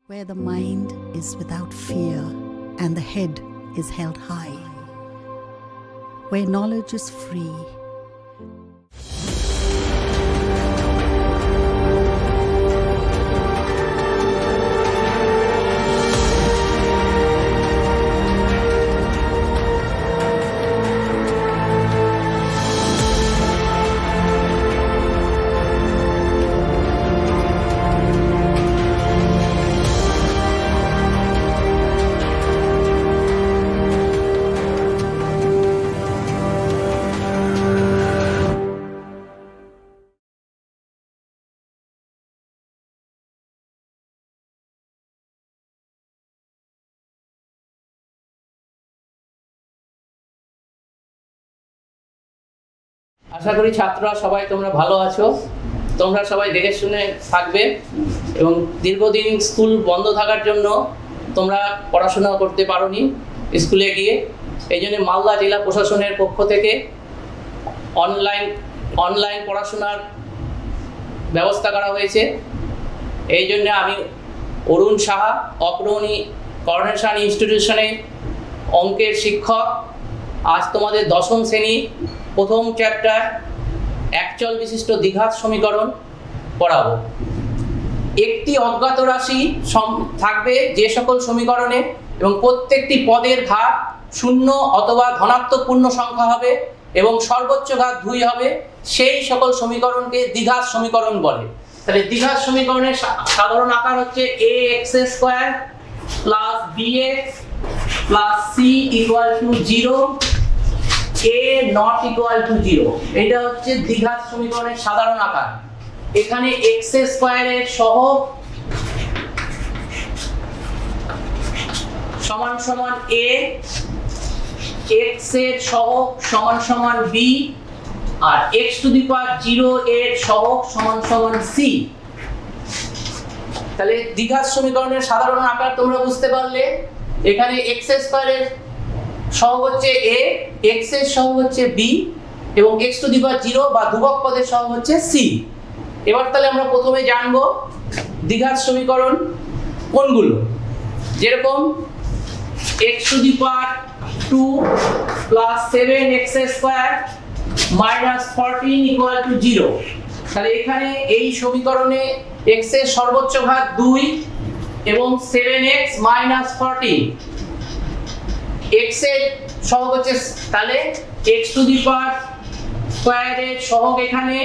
Where the mind is without fear and the head is held high, where knowledge is free. আশা করি ছাত্ররা সবাই তোমরা ভালো আছো। তোমরা সবাই দেখে শুনে থাকবে এবং দীর্ঘদিন স্কুল বন্ধ থাকার জন্য তোমরা পড়াশোনা করতে পারোনি স্কুলে গিয়ে। এই জন্য মালদা জেলা প্রশাসনের পক্ষ থেকে অনলাইন পড়াশোনার ব্যবস্থা করা হয়েছে। এই জন্য আমি অরুণ সাহা, অগ্রণী করোনেশন ইনস্টিটিউশনে অঙ্কের শিক্ষক, আজ তোমাদের দশম শ্রেণী প্রথম চ্যাপ্টার একচল বিশিষ্ট দ্বিঘাত সমীকরণ পড়াবো। একটি অজ্ঞাত রাশি থাকবে যে সকল সমীকরণে, এবং প্রত্যেকটি পদের ঘাত শূন্য অথবা ধনাত্মক পূর্ণ সংখ্যা হবে এবং সর্বোচ্চ ঘাত 2 হবে, সেই সকল সমীকরণকে দ্বিঘাত সমীকরণ বলে। তাহলে দ্বিঘাত সমীকরণের সাধারণ আকার হচ্ছে ax² + bx + c = 0, a ≠ 0। এটা হচ্ছে দ্বিঘাত সমীকরণের সাধারণ আকার। এখানে x² এর সহগ সমান সমান a, x এর সহগ সমান সমান b, আর x⁴ এর সহগ সমান সমান c। তাহলে দ্বিঘাত সমীকরণের সাধারণ আকার তোমরা বুঝতে পারলে। এখানে x² এর সহগ হচ্ছে a, x এর সহগ হচ্ছে b এবং x⁴ বা ধ্রুবক পদের সহগ হচ্ছে c। এবার তাহলে আমরা প্রথমে জানবো দ্বিঘাত সমীকরণ কোনগুলো। যেরকম x⁴ 2 + 7x² - 14 = 0। তাহলে এখানে এই সমীকরণে x এর সর্বোচ্চ ঘাত 2 এবং 7x - 14, x এর সহগ হচ্ছে, তাহলে x² এর সহগ এখানে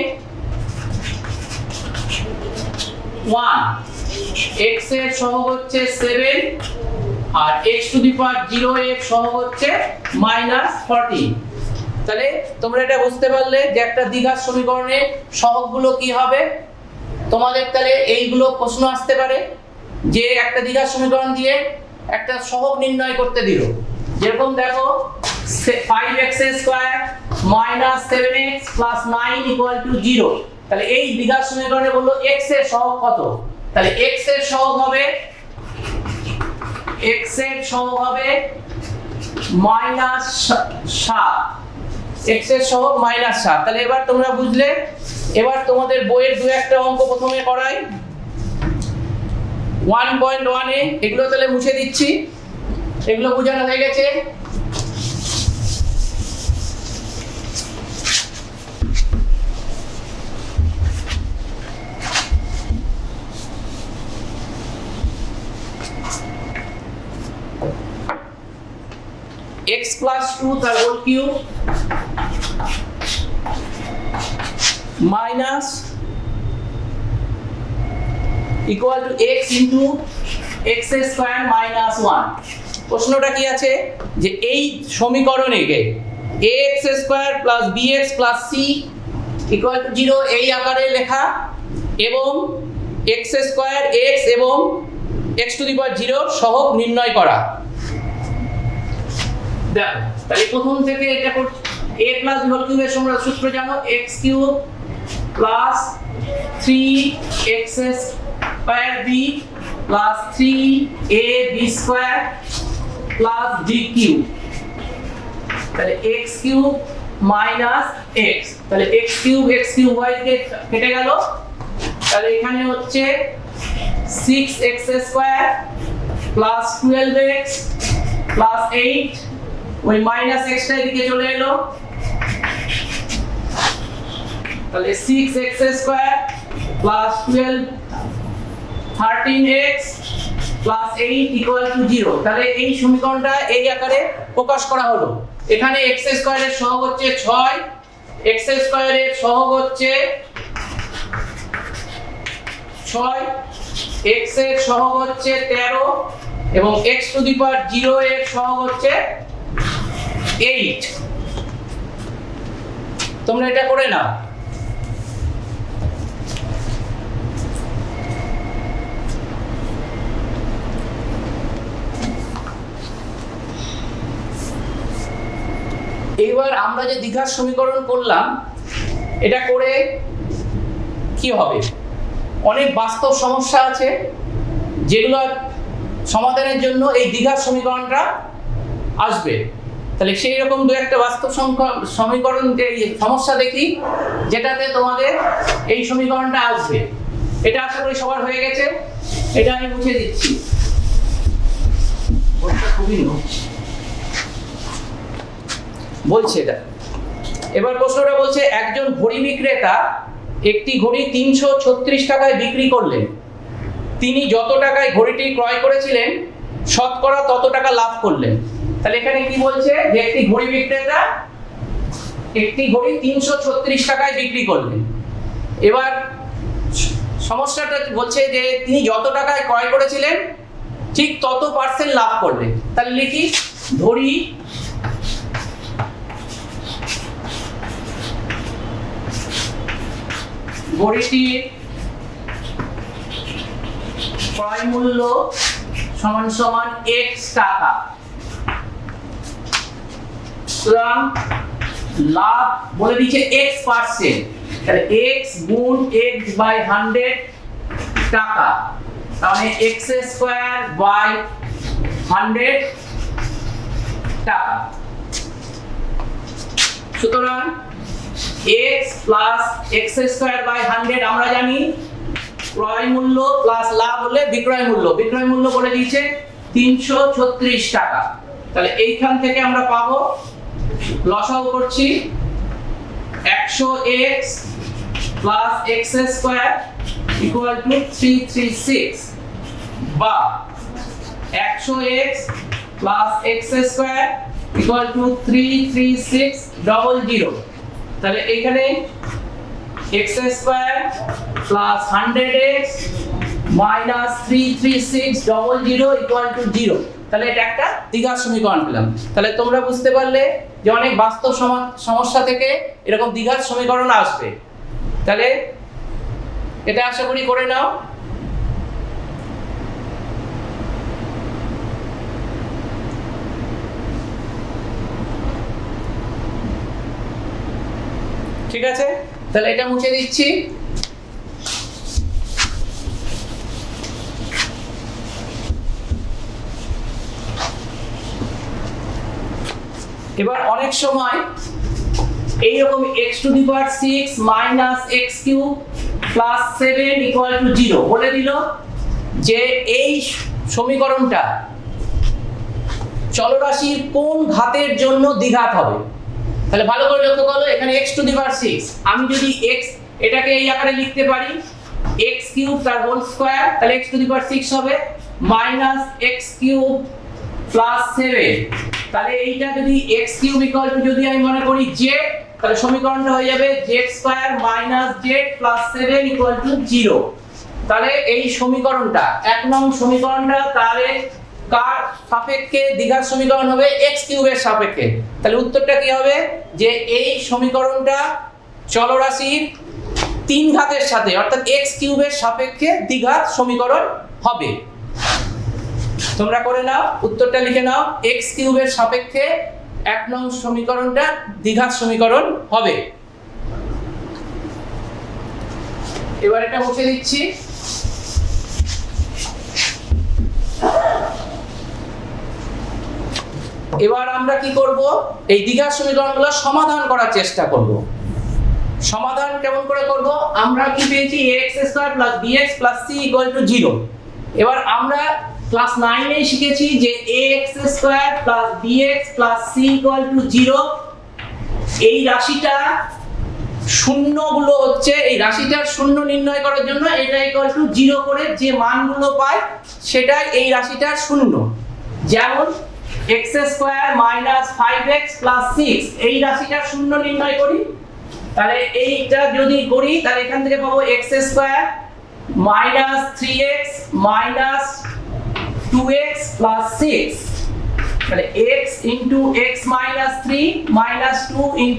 1, x এর সহগ হচ্ছে 7 আর x⁴ এর সহগ হচ্ছে -14। তাহলে তোমরা এটা বুঝতে পারলে যে একটা দ্বিঘাত সমীকরণের সহগগুলো কি হবে। তোমাদের তাহলে এইগুলো প্রশ্ন আসতে পারে যে একটা দ্বিঘাত সমীকরণ দিয়ে একটা সহগ নির্ণয় করতে দিল। যেরকম দেখো 5x² - 7x + 9 = 0। তাহলে এই দ্বিঘাত সমীকরণে বললো x এর সহগ কত। তাহলে x এর সহগ হবে -7, x এর সহগ -7। তাহলে এবার তোমরা বুঝলে। এবার তোমাদের বইয়ের দু একটা অঙ্ক প্রথমে করাই। 1.1 এ এগুলো তাহলে মুছে দিচ্ছি, এগুলো বোঝানো হয়ে গেছে। x + 2 তার whole cube minus equal to x into x² - 1। প্রশ্নটা কি আছে যে এই সমীকরণে ax² + bx + c = 0 এই আকারে লেখা এবং x² x এবং x⁴ সহগ নির্ণয় করা। দেখো তাহলে প্রথম থেকে এটা করছি। a + b হোল কিউবের সূত্র জানো, x³ + 3x² b + 3ab² + d³। তাহলে x³ - x, তাহলে x³ y কে কেটে গেল। তাহলে এখানে হচ্ছে 6x square plus 12x plus 8, ওই মাইনাস x টা এদিকে চলে এলো, তাহলে 6x square plus 12 13x plus 8 equal to 0। তাহলে এই সমীকরণটা এই আকারে প্রকাশ করা হলো। এখানে x স্কয়ারের সহগ হচ্ছে 6, x স্কয়ারের সহগ হচ্ছে 6, x এর সহগ হচ্ছে 13 এবং x টু দি পাওয়ার 0 এর সহগ হচ্ছে 8। তোমরা এটা করে নাও। এবার আমরা যে দ্বিঘাত সমীকরণ করলাম, এটা করে কি হবে? অনেক বাস্তব সমস্যা আছে যেগুলো সমাধানের জন্য এই দ্বিঘাত সমীকরণটা আসবে। তাহলে সেই রকম দু একটা বাস্তব সমীকরণ যে সমস্যা দেখি যেটাতে তোমাদের এই সমীকরণটা আসবে। এটা আশা করি সবার হয়ে গেছে, এটা আমি মুছে দিচ্ছি। খুবই বলছে এটা। এবার প্রশ্নটা বলছে একজন ঘড়ি বিক্রেতা একটি ঘড়ি 336 টাকায় বিক্রি করলেন। তিনি যত টাকায় ঘড়িটি ক্রয় করেছিলেন শতকরা তত টাকা লাভ করলেন। তাহলে এখানে কি বলছে যে একটি ঘড়ি বিক্রেতা একটি ঘড়ি 336 টাকায় বিক্রি করলেন। এবার সমস্যাটা বলছে যে তিনি যত টাকায় ক্রয় করেছিলেন ঠিক তত পার্সেন্ট লাভ করলেন। তাহলে লিখি ঘড়িটির ক্রয় মূল্য সমান সমান x টাকা। সুতরাং লাভ বলে দিচ্ছে x%, তাহলে x গুণ x বাই 100 টাকা, তাহলে x স্কয়ার বাই 100 টাকা। সুতরাং x plus x square by 100 আমরা জানি ক্রয় মূল্য প্লাস লাভ হলে বিক্রয় মূল্য। বিক্রয় মূল্য বলে দিয়েছে 336 টাকা। তাহলে এইখান থেকে আমরা পাবো, লসাগু করছি, 100x plus x square equal two 336 বা 100x plus x square equal two 33600। তাহলে এখানে x square plus 100x minus 33600 equal to 0। তাহলে এটা একটা দ্বিঘাত সমীকরণ পেলাম। তাহলে তোমরা বুঝতে পারলে যে অনেক বাস্তব সমস্যা থেকে এরকম দ্বিঘাত সমীকরণ আসবে। তাহলে এটা আশা করি করে নাও। ঠিক আছে, তাহলে এটা মুছে দিচ্ছি। এবার অনেক সময় এইরকম x to the power 6 minus x cube plus 7 equal to 0 বলে দিল যে এই সমীকরণটা চলরাশির কোন ঘাতের জন্য দ্বিঘাত হবে। তাহলে ভালো করে লক্ষ্য করো, এখানে x টু দি পাওয়ার 6, আমি যদি x এটাকে এই আকারে লিখতে পারি x কিউব তার হোল স্কয়ার, তাহলে x টু দি পাওয়ার 6 হবে মাইনাস x কিউব প্লাস 7। তাহলে এইটা যদি x কিউব ইকুয়াল টু যদি আমি মনে করি z, তাহলে সমীকরণটা হয়ে যাবে z square minus z plus 7 equal to 0। তাহলে এই সমীকরণটা 1 নং সমীকরণটা তাহলে কার সাপেক্ষে দ্বিঘাত সমীকরণ হবে? x কিউবের সাপেক্ষে। তাহলে উত্তরটা কি হবে যে এই সমীকরণটা চলরাশির 3 ঘাতের সাথে অর্থাৎ x কিউবের সাপেক্ষে দ্বিঘাত সমীকরণ হবে। তোমরা করে নাও, উত্তরটা লিখে নাও, x কিউবের সাপেক্ষে 1 নং সমীকরণটা দ্বিঘাত সমীকরণ হবে। এবার এটা মুছে দিচ্ছি। এবার আমরা কি করব? এই দ্বিঘাত সমীকরণগুলো সমাধান করার চেষ্টা করব। সমাধান কেমন করে করব? আমরা কি পেয়েছি? ax² + bx + c = 0। এবার আমরা ক্লাস 9 এ শিখেছি যে ax² + bx + c = 0। এই রাশিটা শূন্যগুলো হচ্ছে, এই রাশিটার শূন্য নির্ণয় করার জন্য এটা = 0 করে যে মানগুলো পায় সেটাই এই রাশিটার শূন্য। যেমন x² - 5x + 6, এই রাশিটার শূন্য নির্ণয় করি, তাহলে এইটা যদি করি তাহলে এখান থেকে পাবো x² - 3x - 2x + 6, তাহলে x * x - 3 -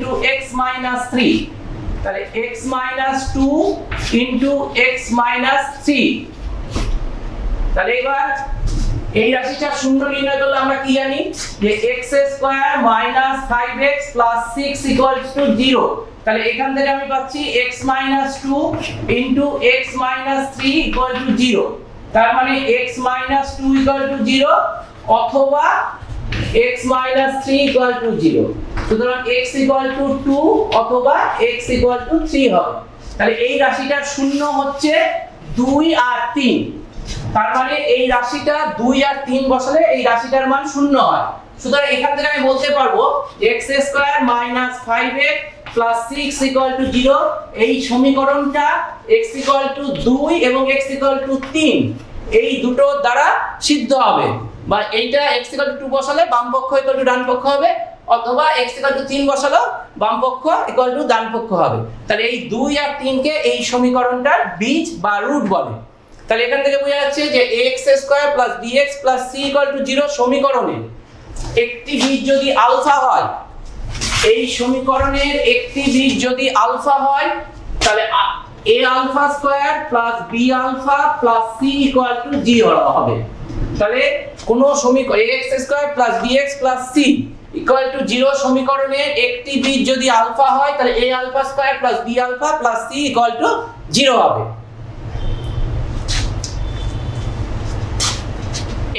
2 * x - 3, তাহলে x - 2 * x - 3। তাহলে এবার এই রাশিটার শূন্য নির্ণয় করলে আমরা কি জানি যে x² - 5x + 6 = 0। তাহলে এখান থেকে আমি পাচ্ছি x - 2 * x - 3 = 0। তার মানে x - 2 = 0 অথবা x - 3 = 0। সুতরাং x = 2 অথবা x = 3 হবে। তাহলে এই রাশিটার শূন্য হচ্ছে 2 আর 3। তার মানে এই রাশিটা 2 আর 3 বসালে এই রাশিটার মান শূন্য হয়। সুতরাং এখান থেকে আমি বলতে পারবো x² - 5x + 6 = 0। এই সমীকরণটা x = 2 এবং x = 3 এই দুটো দ্বারা সিদ্ধ হবে, বা এইটা x = 2 বসালে বাম পক্ষ = ডান পক্ষ হবে, অথবা x = 3 বসালেও বাম পক্ষ = ডান পক্ষ হবে। তাহলে এই 2 আর 3 কে এই সমীকরণটার বীজ বা রুট বলে। তাহলে এখান থেকে বোঝা যাচ্ছে যে ax² + bx + c = 0 সমীকরণে একটি বীজ যদি আলফা হয়, এই সমীকরণের একটি বীজ যদি আলফা হয় তাহলে a♁² + b♁ + c = 0 হবে। তাহলে কোন সমীকরণ ax² + bx + c = 0 সমীকরণে একটি বীজ যদি আলফা হয় তাহলে a♁² + b♁ + c = 0 হবে।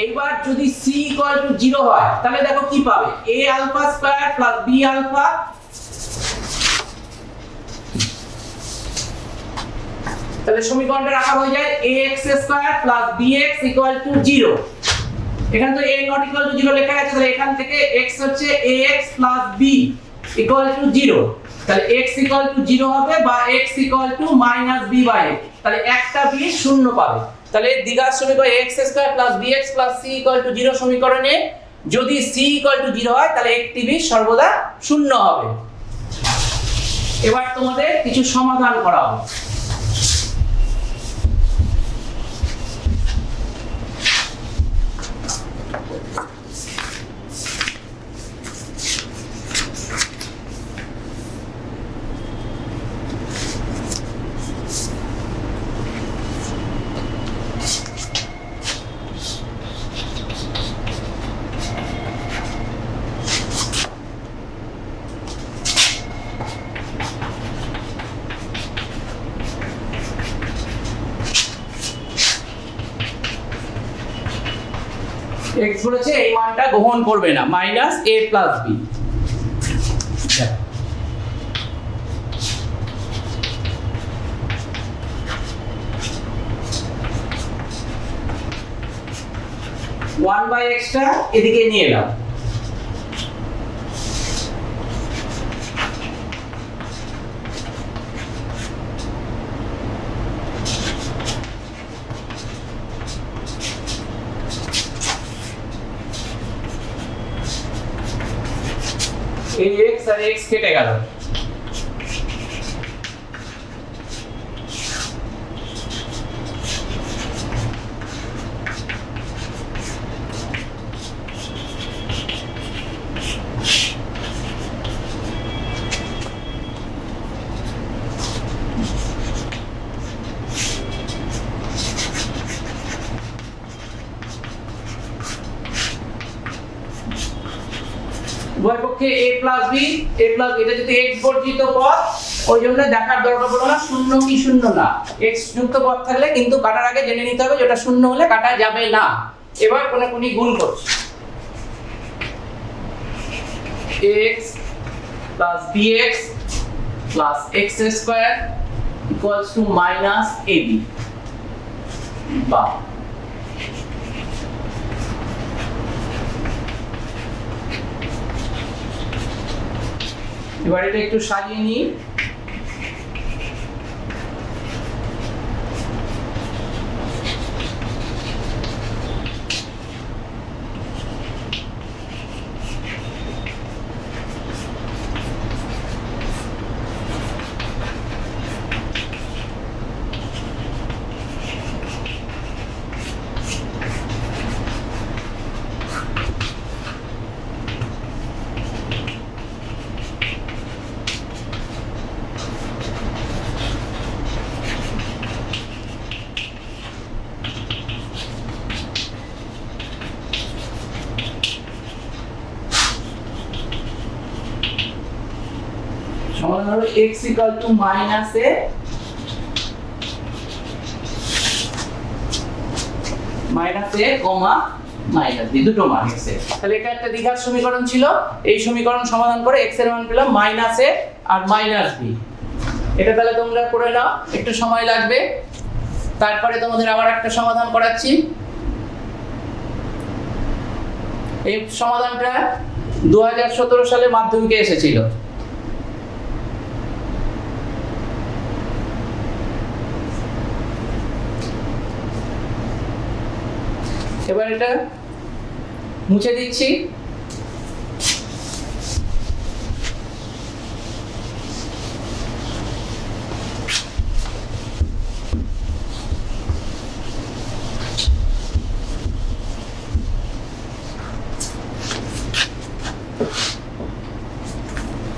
এবার যদি c = 0 হয় তাহলে দেখো কি পাবে, a♁² + b♁ তাহলে সমীকরণটা রাখা হয়ে যায় ax² + bx = 0। এখানে তো a ≠ 0 লেখা আছে, তাহলে এখান থেকে x হচ্ছে ax + b = 0। তাহলে x = 0 হবে বা x = -b/a, তাহলে একটা বি শূন্য পাবে। তাহলে দ্বিঘাত সমীকরণ ax² + bx + c = 0 সমীকরণে যদি c = 0 হয় তাহলে একটি বি সর্বদা শূন্য হবে। এবার তোমাদের কিছু সমাধান করা হবে। x বলেছে এই মানটা গ্রহণ করবে না, -a + b। ওয়ান বাই এক্সটা এদিকে নিয়ে এলাম, এই x আর x কেটে গেল। উভয় পক্ষে a + b, এটা যদি x বর্জিত পদ, ওই জন্য দেখার দরকার পড়লো না শূন্য কি শূন্য না। x যুক্ত পদ থাকলে কিন্তু কাটার আগে জেনে নিতে হবে যেটা শূন্য হলে কাটা যাবে না। এবার কোনি গুণ করছি, x + bx + x² = -ab, বা এবার এটা একটু সাজিয়ে নিই। সমাধান হলো x equal to minus a comma minus b, দুটো মান x এর। তাহলে এটা একটা দ্বিঘাত সমীকরণ ছিল। এই সমীকরণ সমাধান করে x এর মান পেলাম মাইনাস a আর মাইনাস b। এটা তাহলে তোমরা করে নাও, একটু সময় লাগবে। তারপরে তোমাদের আবার একটা সমাধান করাচ্ছি। এই সমাধানটা 2017 সালে মাধ্যমিকে এসেছিল। এবার এটা মুছে দিচ্ছি।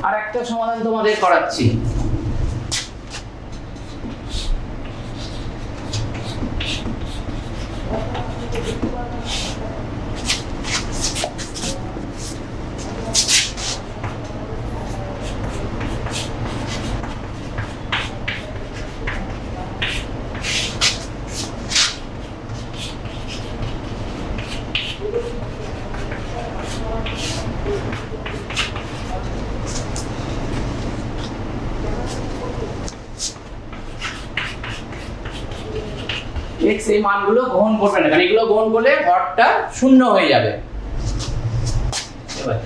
আর একটা সমাধান তোমাদের করাচ্ছি। x এই মানগুলো গ্রহণ করবে না, কারণ এগুলো গ্রহণ করলে হরটা শূন্য হয়ে যাবে। এবার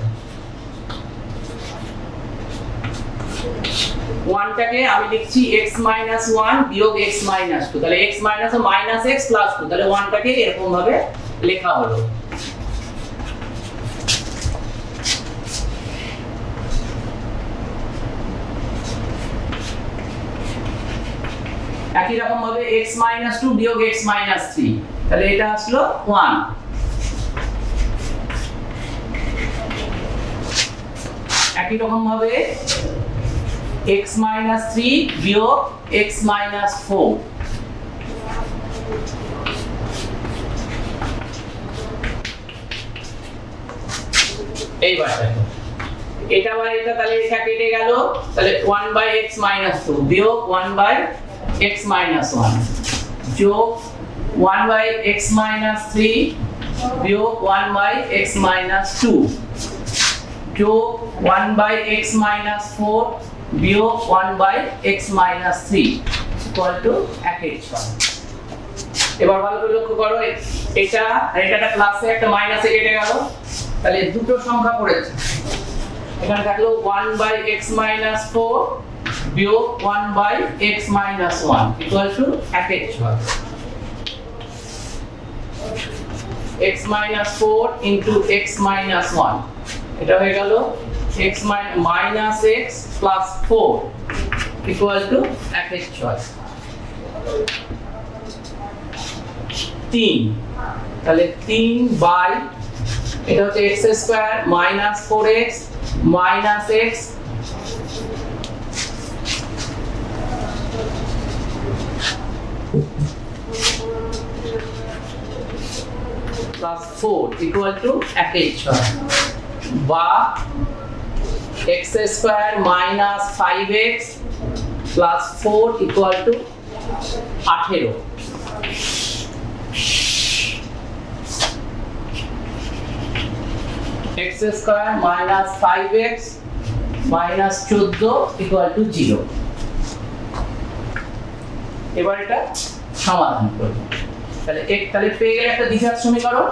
1 টাকে আমি লিখছি x - 1 বিয়োগ x - 2, তাহলে x - ও -x + 2, তাহলে 1 টাকে এরকম ভাবে লেখা হলো। একই রকম ভাবে x - 2 বিয়োগ x - 3, তাহলে এটা আসলো 1। একই রকম ভাবে x - 3 বিয়োগ x - 4, এইবার দেখো এটা আর এটা, তাহলে এটা কেটে গেল, তাহলে 1/x - 2 বিয়োগ 1/x - 1 যোগ 1/x - 3 বিয়োগ 1/x - 2 যোগ 1/x - 4 বিয়োগ 1/x - 3 ইকুয়াল টু 1/6। এবার ভালো করে লক্ষ্য করো, এটা আর এটা প্লাসে একটা মাইনাসে কেটে গেল, তাহলে দুটো সংখ্যা পড়েছে। এখানে থাকলো 1/x - 4 বিয়োগ 1/x - 1 equal to 1/6। x - 4 into x - 1, এটা হয়ে গেল x minus x plus 4 equal to 1/6। 3, তাহলে 3 বাই এটা হচ্ছে x square minus 4x minus x plus 4 equal to 1/6, বা x square minus 5x plus 4 equal to 18। x square minus 5x minus 14 equal to 0। এবার এটা সমাধান করব। তাহলে পেয়ে গেলে একটা দ্বিঘাত সমীকরণ।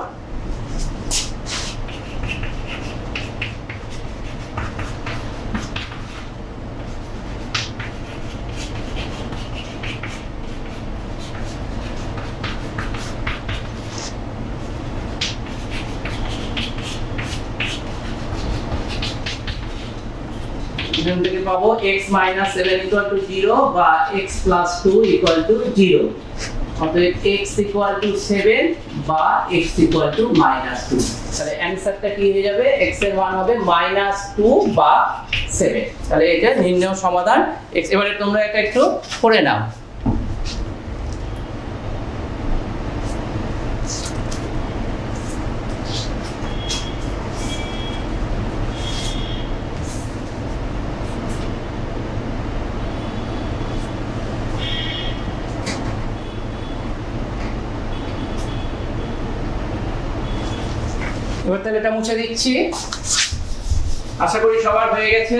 এখান থেকে পাবো x minus 7 equal to 0 বা x plus 2 equal to 0। অতএব x equal to 7 বা x equal to minus 2। তাহলে অ্যানসারটা কি হয়ে যাবে? x এর মান হবে minus 2 বা 7। তাহলে এটা নির্ণয় সমাধান x। এবারে তোমরা এটা একটু করে নাও। এবার তাহলে এটা মুছে দিচ্ছি। আশা করি সবার হয়ে গেছে।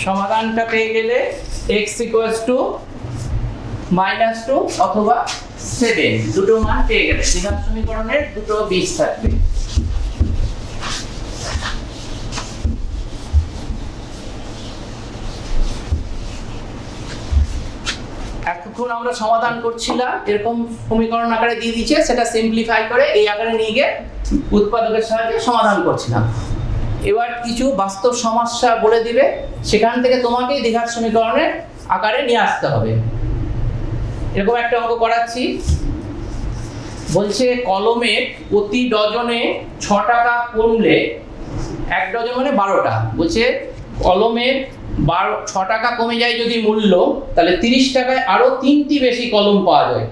সমাধানটা পেয়ে গেলে x equals to -2 অথবা 7 দুটো মান পেয়ে গেলে দ্বিঘাত সমীকরণের দুটো বীজ থাকবে। এতক্ষণ আমরা সমাধান করছিলাম, এরকম সমীকরণ আকারে দিয়ে দিচ্ছে, সেটা সিম্পলিফাই করে এই আকারে নিয়ে গিয়ে উৎপাদকের সাহায্যে সমাধান করছিলাম। এবার কিছু বাস্তব সমস্যা বলে দিবে, সেখান থেকে তোমাকেই দ্বিঘাত সমীকরণের আকারে নিয়ে আসতে হবে। এরকম একটা অঙ্ক করাচ্ছি। বলছে কলমের প্রতি ডজনে 6 টাকা কমলে, 1 ডজন মানে 12টা, বলছে কলমের 6 টাকা কমে যায় যদি মূল্য, তাহলে 30 টাকায় আরো 3টি বেশি কলম পাওয়া যায়।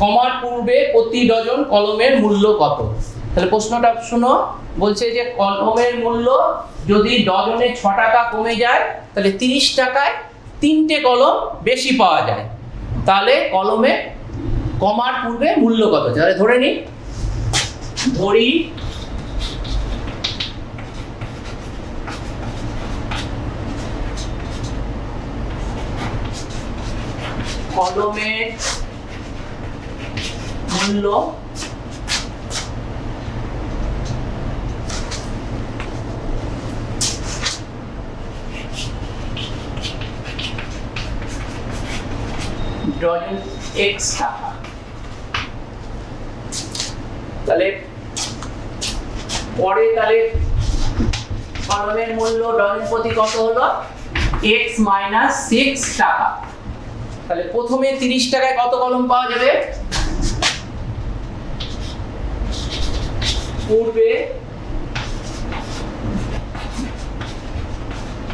কমার পূর্বে প্রতি ডজন কলমের মূল্য কত? তাহলে প্রশ্নটা শুনো। বলছে যে কলমের মূল্য যদি ডজনে 6 টাকা কমে যায়, তাহলে 30 টাকায় 3টে কলম বেশি পাওয়া যায়। তাহলে কলমে কমার পূর্বে মূল্য কত? তাহলে ধরে নিই, ধরি কলমের মূল্য ডজন x টাকা। তাহলে পরে তাহলে কলমের মূল্য ডজন প্রতি কত হলো? x minus 6 টাকা। তাহলে প্রথমে 30 টাকায় কত কলম পাওয়া যাবে? পূর্বে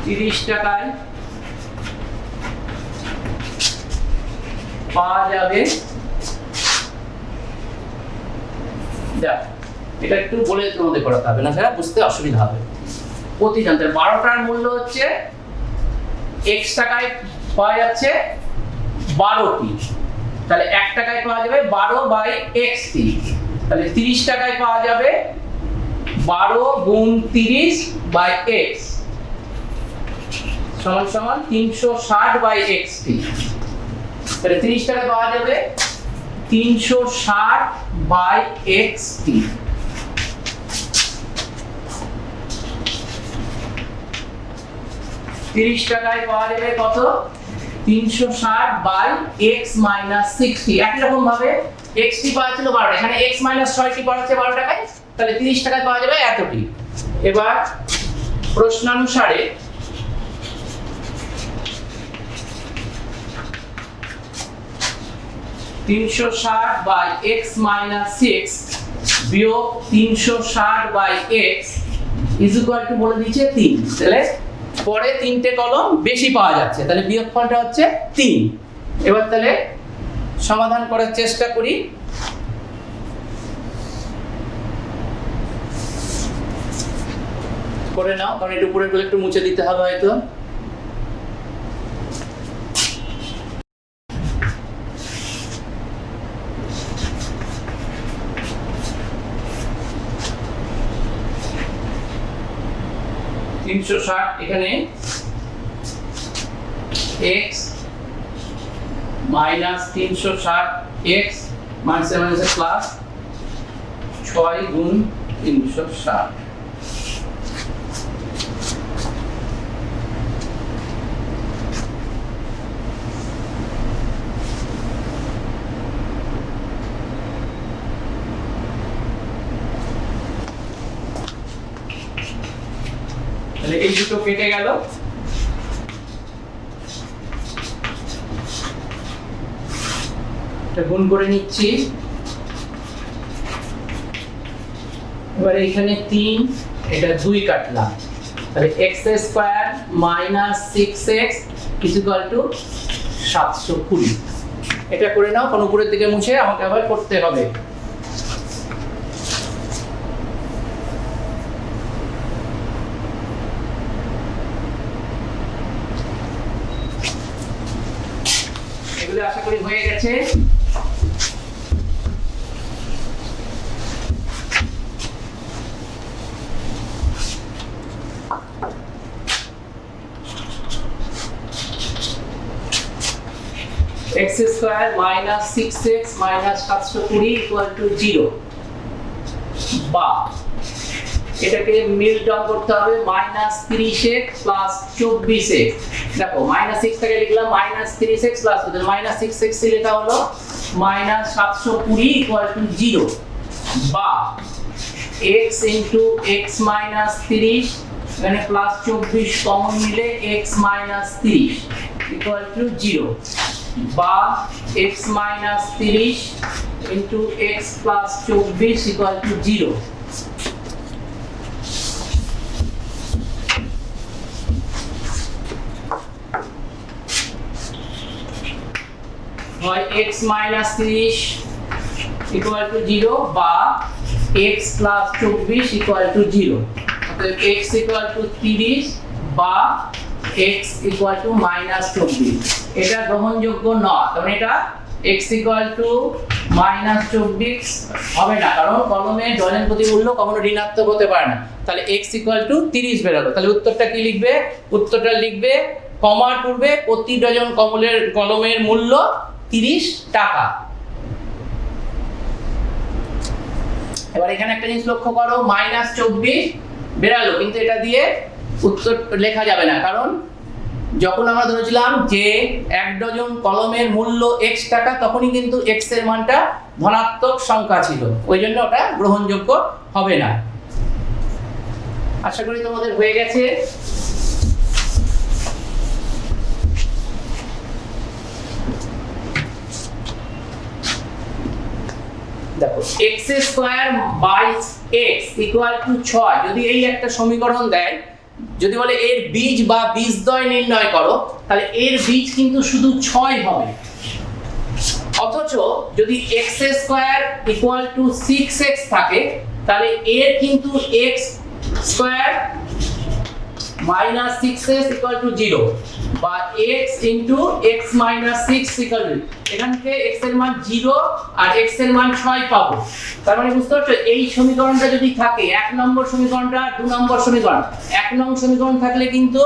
30 টাকায় পাওয়া যাবে, এটা একটু বলে তোমাদের করাতে হবে, না সেটা বুঝতে অসুবিধা হবে। প্রতি জানতে 12টার মূল্য হচ্ছে x টাকায় পাওয়া যাচ্ছে 12টি, তাহলে 1 টাকায় পাওয়া যাবে 12/x3। তাহলে 30 টাকায় পাওয়া যাবে 12 গুণ 30/x সমান সমান 360/x3। তাহলে 30 টাকায় পাওয়া যাবে 360/x3। তিরিশ টাকায় পাওয়া যাবে কত? 360/x minus 60। একই রকম ভাবে x3 পাওয়া ছিল 12, এখানে x minus 6টি পাওয়া যাচ্ছে 12 টাকায়, তাহলে 30 টাকায় পাওয়া যাবে এতটি। এবার প্রশ্নানুসারে (360/x minus 6 বিয়োগ 360/x is equal to বলে দিচ্ছে 3। তাহলে পরে 3টে কলম বেশি পাওয়া যাচ্ছে, তাহলে বিয়োগফলটা হচ্ছে 3। এবার তাহলে সমাধান করার চেষ্টা করি। করে নাও, কারণ একটু উপরের গুলো একটু মুছে দিতে হবে হয়তো। এখানে x minus 360x minus plus 6 গুণ 360। তাহলে এই দুটো কেটে গেল। এটা গুণ করে নিচ্ছি। এবারে এখানে 3, এটা 2 কাটলাম, তাহলে x square minus 6x equal to 720। এটা করে নাও, কোন উপরের দিকে মুছে আমাকে আবার করতে হবে। এগুলো আশা করি হয়ে গেছে। x square minus 6x minus 720 equal to 0, বা এটাকে মিল ডাউন করতে হবে মাইনাস 30x প্লাস 24x। দেখো মাইনাস 6 থেকে লিখলাম minus 30x plus minus 6x লেখা হলো মাইনাস 720 ইকুয়াল টু 0, বা x ইনটু x মাইনাস 30, এখানে প্লাস 24 কমন নিলে x মাইনাস 30 ইকুয়াল টু 0, বা x minus 30 into x plus 24 equal to 0। হয় x মাইনাস 30 ইকুয়াল টু 0, বা x প্লাস 24 ইকুয়াল টু 0। অতএব x equal two 30 বা x equal to minus 24। এটা গ্রহণযোগ্য নয়, কারণ এটা x ইকুয়াল টু মাইনাস 24 হবে না, কারণ কলমে ডজেন প্রতি মূল্য কখনো ঋণাত্মক হতে পারে না। তাহলে x ইকুয়াল টু 30 বেরোলো। তাহলে উত্তরটা কি লিখবে? উত্তরটা লিখবে কমার পূর্বে প্রতি ডজন কলমের মূল্য 30 টাকা। এবার এখানে একটা জিনিস লক্ষ্য করো, মাইনাস 24 বেরালো, কিন্তু এটা দিয়ে উত্তর লেখা যাবে না, কারণ যখন আমরা ধরেছিলাম যে 1 ডজন কলমের মূল্য x টাকা, তখনই কিন্তু x এর মানটা ধনাত্মক সংখ্যা ছিল, ওই জন্য ওটা গ্রহণযোগ্য হবে না। আশা করি তোমাদের হয়ে গেছে। দেখো x square by x equal to 6, যদি এই একটা সমীকরণ দেয়, যদি বলে এর বীজ বা বীজদ্বয় নির্ণয় করো, তাহলে এর বীজ কিন্তু শুধু 6 হবে। অথচ যদি x square equal two 6x থাকে, তাহলে এর কিন্তু x square minus 6x equal to 0, বা x into x minus 6 equal two, এখান থেকে x এর মান 0 আর x এর মান 6 পাবো। তার মানে বুঝতে পারছো, এই সমীকরণটা যদি থাকে, 1 নম্বর সমীকরণটা, 2 নম্বর সমীকরণ, 1 নং সমীকরণ থাকলে কিন্তু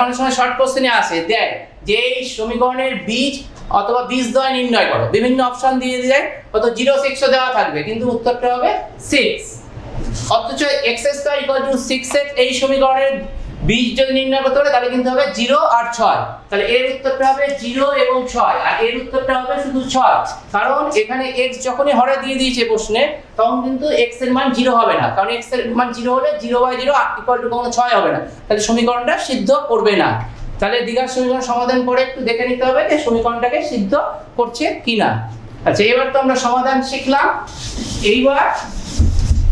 অনেক সময় শর্ট কোশ্চেনে আসে, দেয় যে এই সমীকরণের বীজ অথবা বীজদ্বয় নির্ণয় করো, বিভিন্ন অপশন দিয়ে দেয়, হয়তো 0 6 দেওয়া থাকবে, কিন্তু উত্তরটা হবে 6। অথচ x square equal two 6x, এই সমীকরণের বীজ যদি নির্ণয় করতে পারে, তাহলে কিন্তু হবে 0 আর 6। তাহলে এর উত্তরটা হবে 0 এবং 6, আর এর উত্তরটা হবে শুধু 6, কারণ এখানে x যখনই হরে দিয়ে দিয়েছে প্রশ্নে, তখন কিন্তু x এর মান 0 হবে না, কারণ x এর মান 0 হলে 0/0 ইকুয়াল টু কোনো 6 হবে না, তাহলে সমীকরণটা সিদ্ধ করবে না। তাহলে দ্বিঘাত সমীকরণ সমাধান করে একটু দেখে নিতে হবে যে সমীকরণটাকে সিদ্ধ করছে কিনা। আচ্ছা, এবার তো আমরা সমাধান শিখলাম, এইবার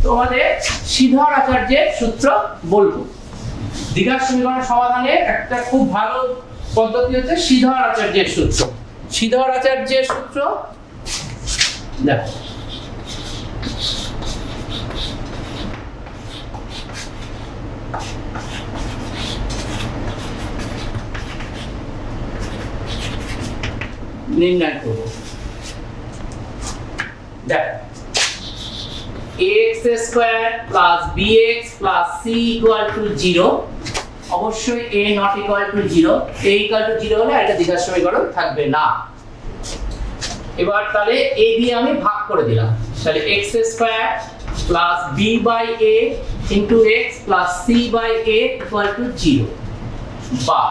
তোমাদের শ্রীধর আচার্যের সূত্র বলবো। দ্বিঘাত সমীকরণ সমাধানের একটা খুব ভালো পদ্ধতি হচ্ছে শ্রীধর আচার্যের সূত্র। শ্রীধর আচার্যের সূত্র দেখো, নির্ণয় করব। দেখো ax square plus bx plus c equal to 0, অবশ্যই a not equal to 0, a equal to 0 হলে এটা দ্বিঘাত সমীকরণ থাকবে না। এবার তাহলে a দিয়ে আমি ভাগ করে দিলাম, তাহলে x square plus b by a into x plus c by a equal to 0, বা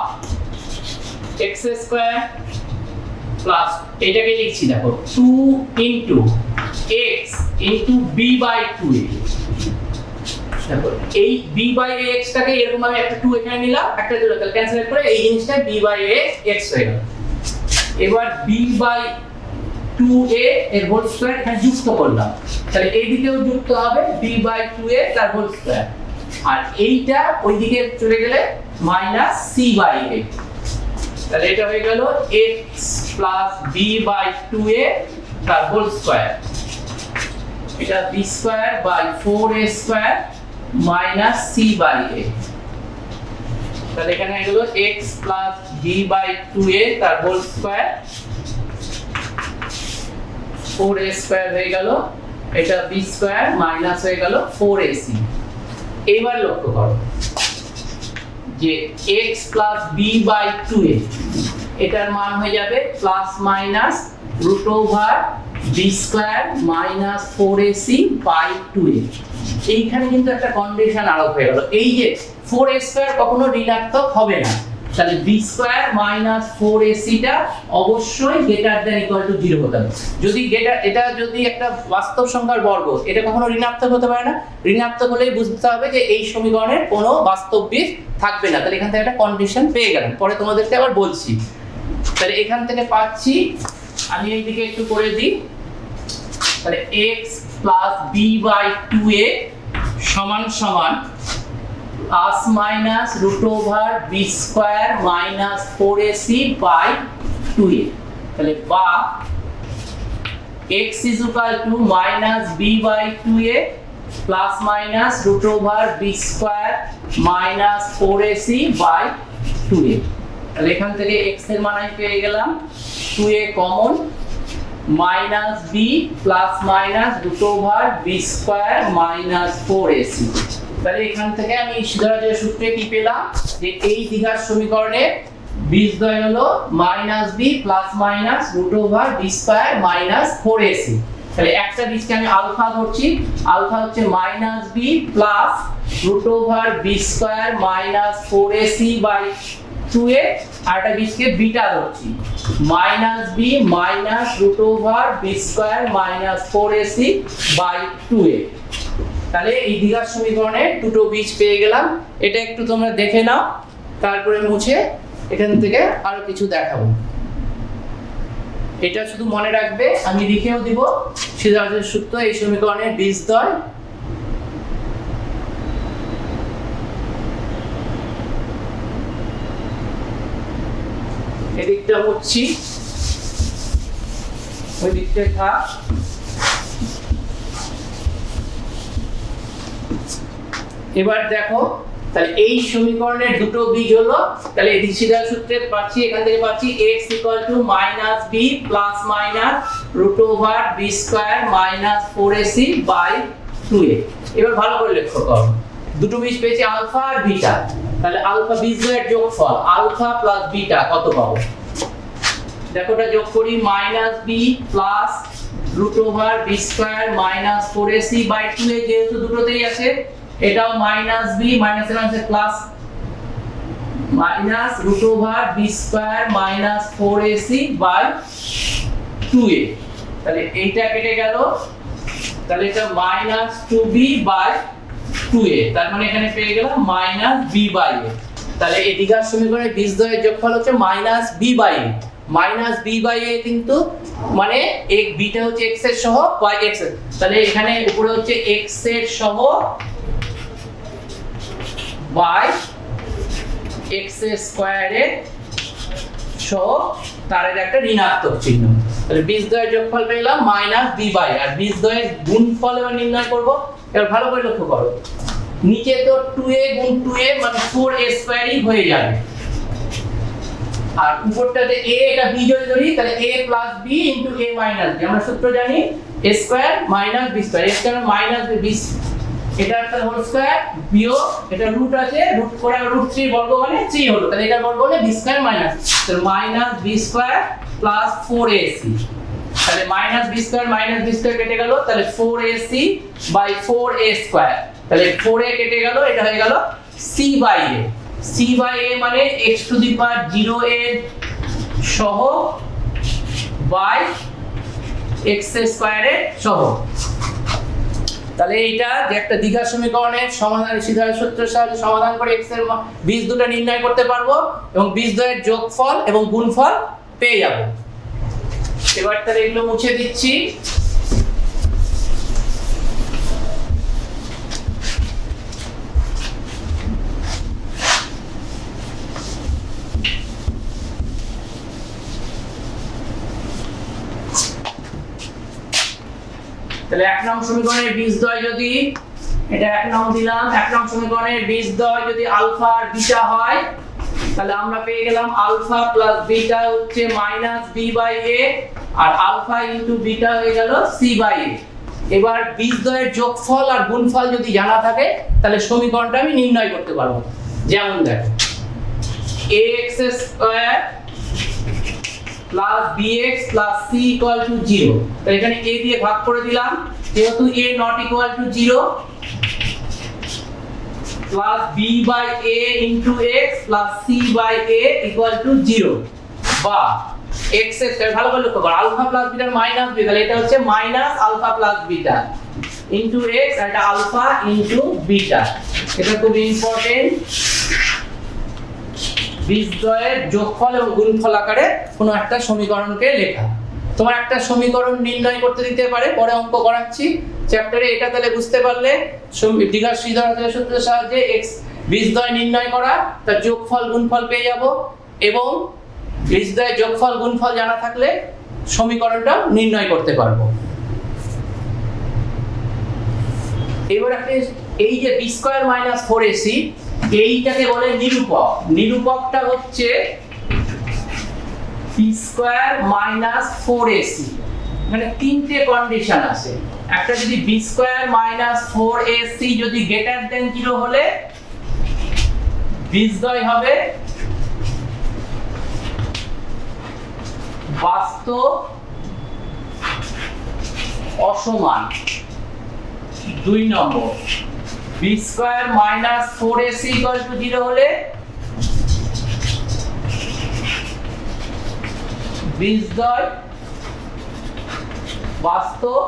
x স্কয়ার প্লাস এটাকে লিখছি, দেখো 2 into x into b by 2a দেখো এই b বাই x টাকে এরকম ভাবে একটা 2 এখানে নিলাম, একটা 0, তাহলে ক্যান্সেল করে এই জিনিসটা b বাই x হয়ে গেল। এবার b বাই 2a এর হোল স্কয়ার এখানে যুক্ত করলাম, তাহলে এই দিকেও যুক্ত হবে b বাই 2a তার হোল স্কয়ার, আর এইটা ওই দিকে চলে গেলে মাইনাস c বাই a, তাহলে এটা হয়ে গেল x plus b by 2a তার হোল স্কয়ার, এটা b square by 4a square minus c by a, তাহলে এখানে হয়ে গেল x plus b by 2a তার হোল স্কয়ার 4a স্কয়ার হয়ে গেল, এটা b স্কয়ার মাইনাস হয়ে গেল 4ac। এইবার লক্ষ্য করো যে x plus b by 2a এটার মান হয়ে যাবে plus minus root over b square minus 4ac by 2a। এইখানে কিন্তু একটা কন্ডিশন আরোপ হয়ে গেল, এই যে 4a স্কয়ার কখনো ঋণাত্মক হবে না, তাহলে b স্কয়ার মাইনাস 4ac টা অবশ্যই গ্রেটার দ্যান ইকুয়াল টু 0 হতে হবে। যদি এটা যদি একটা বাস্তব সংখ্যার বর্গ, এটা কখনো ঋণাত্মক হতে পারে না, ঋণাত্মক হলেই বুঝতে হবে যে এই সমীকরণের কোনো বাস্তব বীজ থাকবে না, তাহলে এখান থেকে একটা কন্ডিশন পেয়ে গেলাম, পরে তোমাদেরকে আবার বলছি। তাহলে এখান থেকে পাচ্ছি, আমি এইদিকে একটু করে দিই, তাহলে x plus b by 2a সমান সমান plus minus root over b square minus 4ac by 2a, তাহলে বা x is equal to minus b by 2a plus minus root over b square minus 4ac by 2a, তাহলে এখান থেকে x এর মান আমি পেয়ে গেলাম 2a common minus b plus minus root over b square minus 4ac, তাহলে এখান থেকে আমি ইসরাজের সূত্রে কি পেলাম যে এই দ্বিঘাত সমীকরণে বীজদ্বয় হলো minus b plus minus root over b square minus 4ac, তাহলে একটা বীজকে আমি আলফা ধরছি, আলফা হচ্ছে minus b plus root over b square minus 4ac by 2a, আর একটা বীজকে বিটা ধরছি minus b minus root over b square minus 4ac by 2a। তাহলে এই দ্বিঘাত সমীকরণে দুটো বীজ পেয়ে গেলাম, এটা একটু তোমরা দেখে নাও, তারপরে মুছে এখান থেকে আরো কিছু দেখাবো। এটা শুধু মনে রাখবে, আমি লিখেও দিব সিদ্ধান্তের সূত্র এই সমীকরণের বীজদ্বয়। এদিকটা মুছছি, ওই দিকটা থাক। এবার দেখো, তাহলে এই সমীকরণের দুটো বীজ হলো, তাহলে এই সিদ্ধান্ত সূত্রে পাচ্ছি, এখান থেকে পাচ্ছি x minus b plus minus root over b square minus 4ac by 2a। এবার ভালো করে লক্ষ্য করো, দুটো বীজ পেয়েছি আলফা আর বিটা, তাহলে আলফা বীজদ্বয়ের যোগফল আলফা প্লাস বিটা কত পাবো? দেখো এটা যোগ করি, minus b plus root over b square minus 4ac by 2a, যেহেতু দুটোতেই আছে এটাও মাইনাস b মাইনাস এর মানে plus minus root over b square minus 4ac by 2a, তাহলে এইটা কেটে গেল, তাহলে এটা মাইনাস 2b বাই 2a, তার মানে এখানে পেয়ে গেলাম মাইনাস b বাই a। তাহলে এই দ্বিঘাত সমীকরণের বীজদ্বয়ের যোগফল হচ্ছে minus b by a, minus b by a, কিন্তু মানে এক বিটা হচ্ছে x এর সহগ বাই x এর, তাহলে এখানে উপরে হচ্ছে x এর সহগ বাই x স্কয়ারের সহগ, তার একটা ঋণাত্মক চিহ্ন, তাহলে বীজদ্বয়ের যোগফল পেলাম মাইনাস b বাই, আর বীজদ্বয়ের গুণফল এবার নির্ণয় করব। এবার ভালো করে লক্ষ্য করো, নিচে তো 2a গুণ 2a মানে 4a স্কয়ারই হয়ে যাবে, আর উপরটাতে a, এটা b যদি ধরি তাহলে a plus b into a minus b, আমরা সূত্র জানি a square minus b square, a square minus b, এটা একটা হোল স্কয়ার বিয়োগ এটা রুট আছে, রুট করে রুট 3 বর্গ মানে 3 হলো, তাহলে এটা বর্গ হলে b স্কয়ার মাইনাস, তাহলে minus b square plus 4ac, তাহলে minus b square minus b square কেটে গেল, তাহলে 4ac বাই 4a স্কয়ার, তাহলে 4a কেটে গেল, এটা হয়ে গেল c by a, c by a মানে x টু দি পাওয়ার 0 এর সহগ বাই x স্কয়ারের সহগ। তাহলে এইটা যে একটা দ্বিঘাত সমীকরণের সমাধান সিদ্ধান্ত সূত্রের সাহায্যে সমাধান করে x এর বীজ দুটো নির্ণয় করতে পারবো এবং বীজদ্বয়ের যোগফল এবং গুণফল পেয়ে যাব। এবার তাহলে এগুলো মুছে দিচ্ছি। তাহলে 1 নং সমীকরণের বীজদ্বয় যদি এটা 1 নং দিলাম, 1 নং সমীকরণের বীজদ্বয় যদি আলফা আর বিটা হয় তাহলে আমরা পেয়ে গেলাম আলফা প্লাস বিটা হচ্ছে -b/a আর আলফা ইনটু বিটা হয়ে গেল c/a। এবার বীজদ্বয়ের যোগফল আর গুণফল যদি জানা থাকে তাহলে সমীকরণটা আমি নির্ণয় করতে পারবো। যেমন দেখো ax² plus bx plus c equal to 0। তো এখানে a দিয়ে ভাগ করে দিলাম, যেহেতু a not equal to 0 plus b/a into x plus c/a equal to 0 বা x এর ভালো করে লক্ষ্য করো আলফা প্লাস বিটার মাইনাস b, তাহলে এটা হচ্ছে minus alpha plus beta into x আর এটা আলফা ইনটু বিটা। এটা খুব ইম্পর্টেন্ট, বীজদ্বয়ের যোগফল এবং গুণফল আকারে কোনো একটা সমীকরণকে লেখা। তোমার একটা সমীকরণ নির্ণয় করতে দিতে পারে, পরে অঙ্ক করাচ্ছি চ্যাপ্টারে। এটা তাহলে বুঝতে পারলে দ্বিঘাত সিদ্ধান্ত সূত্রের সাহায্যে x বীজদ্বয় নির্ণয় করা, তার যোগফল গুণফল পেয়ে যাব এবং বীজদ্বয়ের যোগফল গুণফল জানা থাকলে সমীকরণটা নির্ণয় করতে পারবো। এবার আপনি এই যে b² - 4ac এইটাকে বলে নিরূপক। নিরূপকটা হচ্ছে b² - 4ac। মানে তিনটে কন্ডিশন আছে। একটা যদি b² - 4ac যদি গ্রেটার দেন 0 হলে বীজদ্বয় হবে বাস্তব অসমান। 2 নম্বর b² - 4ac = 0 হলে বীজদ্বয় বাস্তব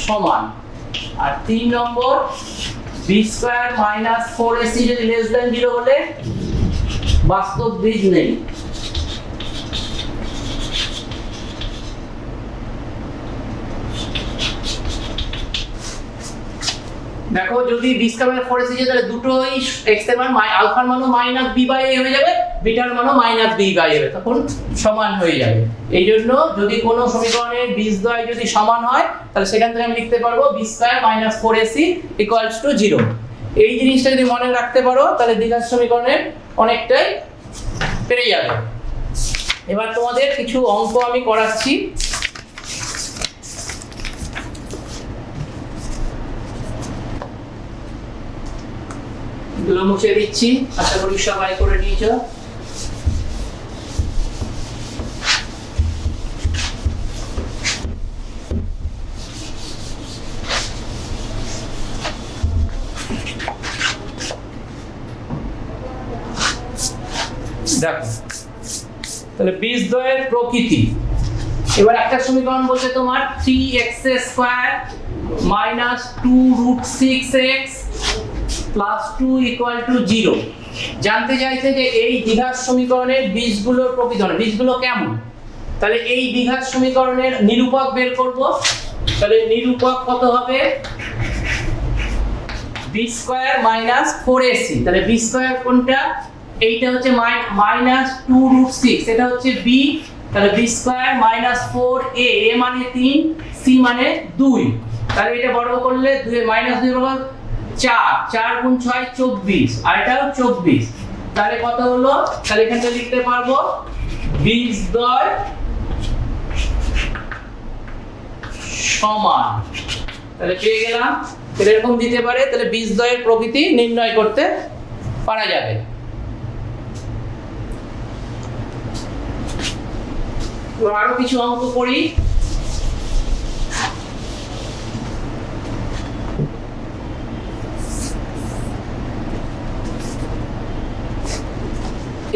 সমান। আর 3 নম্বর b² - 4ac যদি লেস দ্যান 0 হলে বাস্তব বীজ নেই। দেখো যদি b² - 4ac তাহলে দুটোই x এর মান আলফার মানও -b/a হয়ে যাবে, বিটার মানও -b/a হবে, তখন সমান হয়ে যাবে। এই জন্য যদি কোনো সমীকরণের বীজদ্বয় যদি সমান হয় তাহলে সেখান থেকে আমি লিখতে পারবো b² - 4ac = 0। এই জিনিসটা যদি মনে রাখতে পারো তাহলে দ্বিঘাত সমীকরণের অনেকটাই পেরে যাবে। এবার তোমাদের কিছু অঙ্ক আমি করাচ্ছি। এগুলো মুছে দিচ্ছি, আশা করি সবাই করে নিয়েছো। দেখো তাহলে বীজদ্বয়ের প্রকৃতি। এবার একটা সমীকরণ বলছে তোমার 3x² - 2√6x + 2 = 0। জানতে চাইছে যে এই দ্বিঘাত সমীকরণের বীজগুলোর প্রকৃতি, বীজগুলো কেমন। তাহলে এই দ্বিঘাত সমীকরণের নিরূপক বের করব। তাহলে নিরূপক কত হবে b² - 4ac। তাহলে b² কোনটা, এইটা হচ্ছে -2√6, এটা হচ্ছে b। তাহলে b² - 4a, a মানে 3, c মানে 2। তাহলে এটা বর্গ করলে 2 -2 বর্গ 4, 4 × 6 = 24 আর এটাও 24। তাহলে কত হলো, তাহলে এখানে লিখতে পারবো বীজদ্বয় সমান। তাহলে পেয়ে গেলাম। এরকম দিতে পারে, তাহলে বীজদ্বয়ের প্রকৃতি নির্ণয় করতে পারা যাবে। আরো কিছু অঙ্ক করি।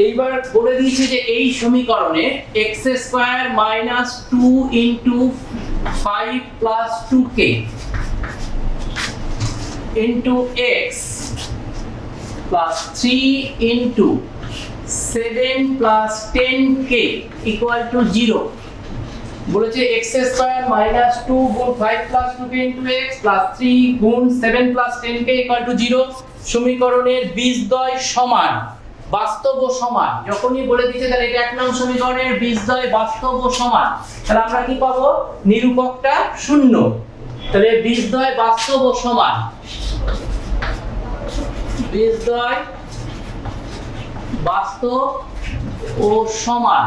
এইবার বলে দিয়েছে যে এই সমীকরণে x² - 2 × 5 + 2k into x plus 3 into 7 plus 10k equal to 0 বলেছে x স্কয়ার মাইনাস 2 গুণ 5 plus 2k into x plus 3 গুণ 7 প্লাস 10k equal to 0 সমীকরণের বীজদ্বয় সমান বাস্তব ও সমান। যখনই বলে দিয়েছে তাহলে এটা এক নং সমীকরণের বীজদ্বয় বাস্তব ও সমান, তাহলে আমরা কি পাবো? নিরূপকটা শূন্য। তাহলে বীজদ্বয় বাস্তব ও সমান, বীজদ্বয় বাস্তব ও সমান।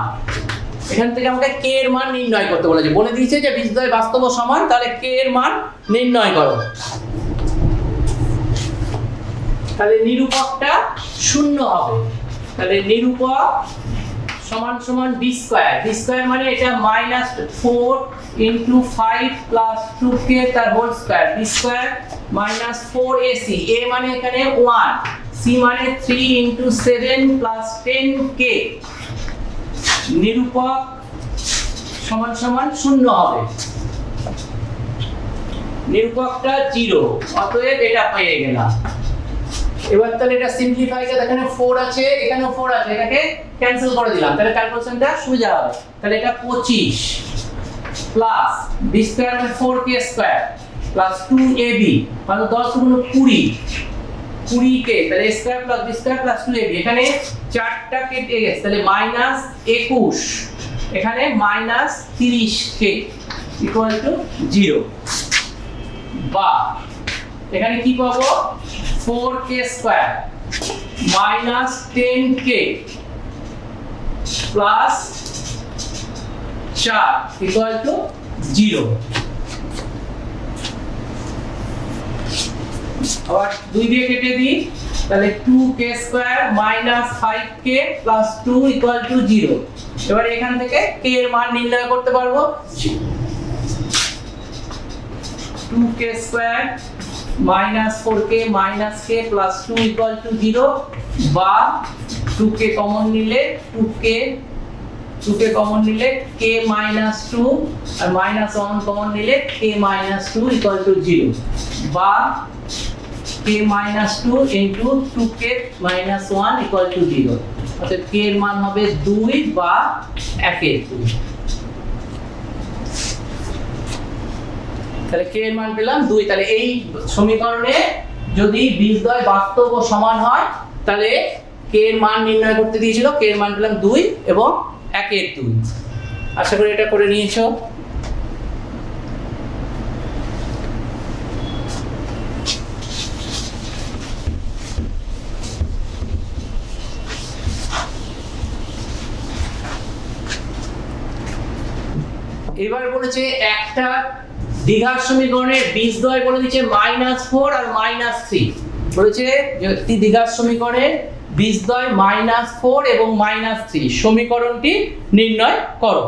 এখান থেকে আমাকে k এর মান নির্ণয় করতে বলেছে, বলে দিয়েছে যে বীজদ্বয় বাস্তব ও সমান, তাহলে k এর মান নির্ণয় করো। তাহলে নিরূপকটা শূন্য হবে। তাহলে নিরূপক সমান সমান b স্কয়ার, b স্কয়ার মানে এটা -4 into 5 plus 2k তার whole square, b square minus 4ac, a মানে এখানে 1, c মানে 3 into 7 plus 10k। নিরূপক সমান সমান শূন্য হবে, নিরূপকটা 0, অতএব এটা পেয়ে গেলাম। এবার তাহলে এটা সিম্পলিফাই করে এখানে 4 আছে, এখানেও 4 আছে, এটাকে ক্যান্সেল করে দিলাম, তাহলে ক্যালকুলেশনটা সোজা হবে। তাহলে এটা 25 প্লাস b স্কয়ার মানে 4k স্কয়ার প্লাস 2ab মানে 10 গুণ 20 20k, তাহলে a square plus b square plus 2ab, এখানে 4টা কেটে গেছে, তাহলে -21, এখানে -30k ইকুয়াল টু 0। বা এখানে কি পাবো? 4k square minus 10k plus 4 equal to 0। আবার 2 দিয়ে কেটে দিই, তাহলে 2k square minus 5k plus 2 equal to 0। এবার এখান থেকে k এর মান নির্ণয় করতে পারবো। 2k square minus 4k minus k plus 2 equal to 0, বা 2k কমন নিলে 2k কমন নিলে k minus 2 আর minus 1 কমন নিলে k minus 2 equal to 0, বা k minus 2 into 2k minus 1 equal to 0, অর্থাৎ k এর মান হবে 2 বা 1/2। তাহলে k এর মান পেলাম 2। তাহলে এই সমীকরণে যদি বীজদ্বয় বাস্তব ও সমান হয় তাহলে k এর মান নির্ণয় করতে দিয়েছিল, k এর মান পেলাম 2 এবং 1/2। আশা করি এটা করে নিয়েছো। এবার বলেছে একটা দ্বিঘাত সমীকরণের বীজদ্বয় বলে দিয়েছে -4 আর -3, বলেছে যে দ্বিঘাত সমীকরণের বীজদ্বয় -4 এবং -3 সমীকরণটি নির্ণয় করো।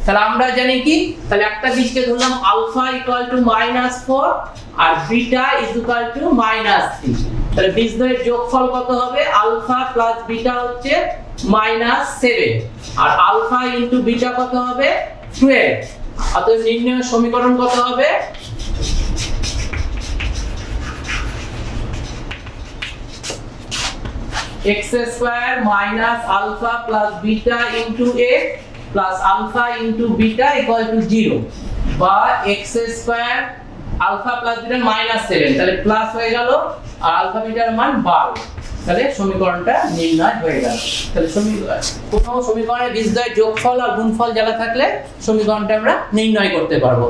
তাহলে আমরা জানি কি, তাহলে একটা বীজকে ধরলাম আলফা ইকুয়াল টু -4 আর বিটা ইকুয়াল টু -3, তাহলে বীজদ্বয়ের যোগফল কত হবে? আলফা প্লাস বিটা হচ্ছে -7 আর আলফা ইনটু বিটা কত হবে? 12। অতএব নির্ণয় সমীকরণ কত হবে? x square minus alpha plus beta into a plus alpha into beta equal to 0, বা x square alpha plus beta -7, তাহলে প্লাস হয়ে গেল আর আলফা বিটার মান 12, তাহলে সমীকরণটা নির্ণয় হয়ে গেল। তাহলে কোন সমীকরণের বীজদ্বয়ের যোগফল আর গুণফল জানা থাকলে সমীকরণটা আমরা নির্ণয় করতে পারবো।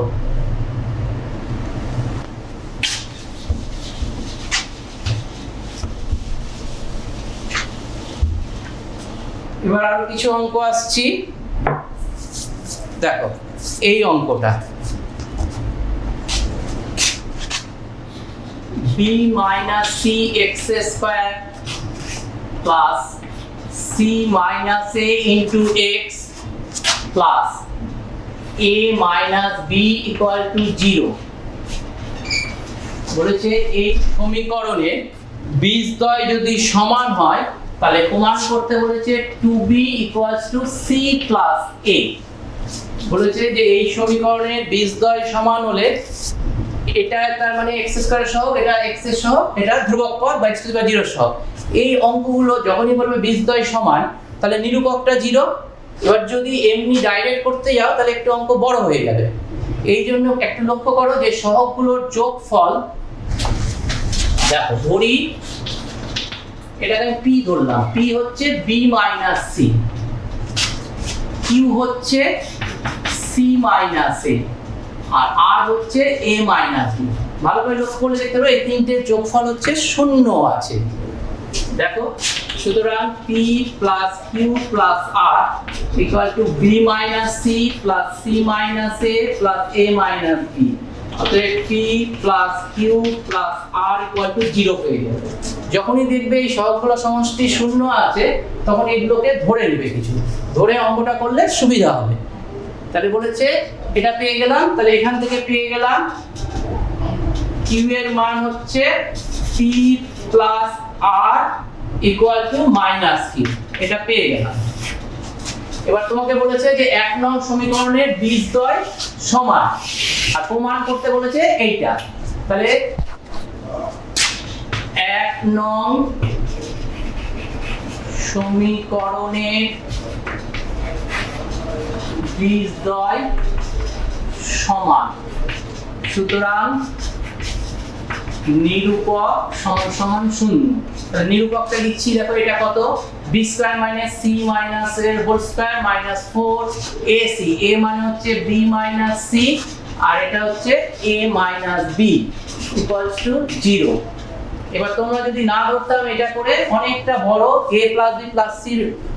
এবার আরো কিছু অঙ্ক আসছি, দেখো এই অঙ্কটা b minus c x square plus c minus a into x plus a minus b equal to 0 বলেছে এই সমীকরণে বীজদ্বয় যদি সমান হয় তাহলে প্রমাণ করতে বলেছে 2b equals to c plus a। বলেছে যে এই সমীকরণে বীজদ্বয় সমান হলে এটা তার মানে x স্কয়ার সহ, এটা x এর সহ, এটা ধ্রুবক পদ বা x টু দি পাওয়ার 0 সহ। এই অঙ্কগুলো যখনই বলবে বীজদ্বয় সমান, তাহলে নিরূপকটা 0। এবার যদি এমনি ডাইরেক্ট করতে যাও তাহলে একটু অঙ্ক বড় হয়ে যাবে। এই জন্য একটু লক্ষ্য করো যে সহগগুলোর যোগফল, দেখো ধরি এটাকে আমি p ধরলাম, p হচ্ছে b মাইনাস c, q হচ্ছে c মাইনাস a, আর r হচ্ছে a মাইনাস b। ভালো করে লক্ষ্য করলে দেখতে পারো এই তিনটের যোগফল হচ্ছে 0 আছে। দেখো, সুতরাং p plus q plus r equal to b minus c plus c minus a plus a minus b। অতএব p plus q plus r equal to 0 হয়ে যাবে। যখনই দেখবে এই সহগগুলো সমষ্টি 0 আছে, তখন এগুলোকে ধরে নেবে, কিছু ধরে অঙ্কটা করলে সুবিধা হবে। তাহলে বলেছে এটা পেয়ে গেলাম, তাহলে এখান থেকে পেয়ে গেলাম q এর মান হচ্ছে p plus r equal to minus q, এটা পেয়ে গেলাম। এবার তোমাকে বলেছে যে 1 নং সমীকরণের বীজদ্বয় সমান, আর প্রমাণ করতে বলেছে এইটা। তাহলে 1 নং সমীকরণের বীজদ্বয় সমান, সুতরাং নিরূপক সমান সমান 0। তাহলে নিরূপকটা লিখছি, দেখো এটা কত, b square minus c minus a whole square minus 4ac, a মানে হচ্ছে b মাইনাস c আর এটা হচ্ছে a minus b equals to 0। এবার তোমরা যদি না ধরতাম এটা করে অনেকটা বড় a plus b plus c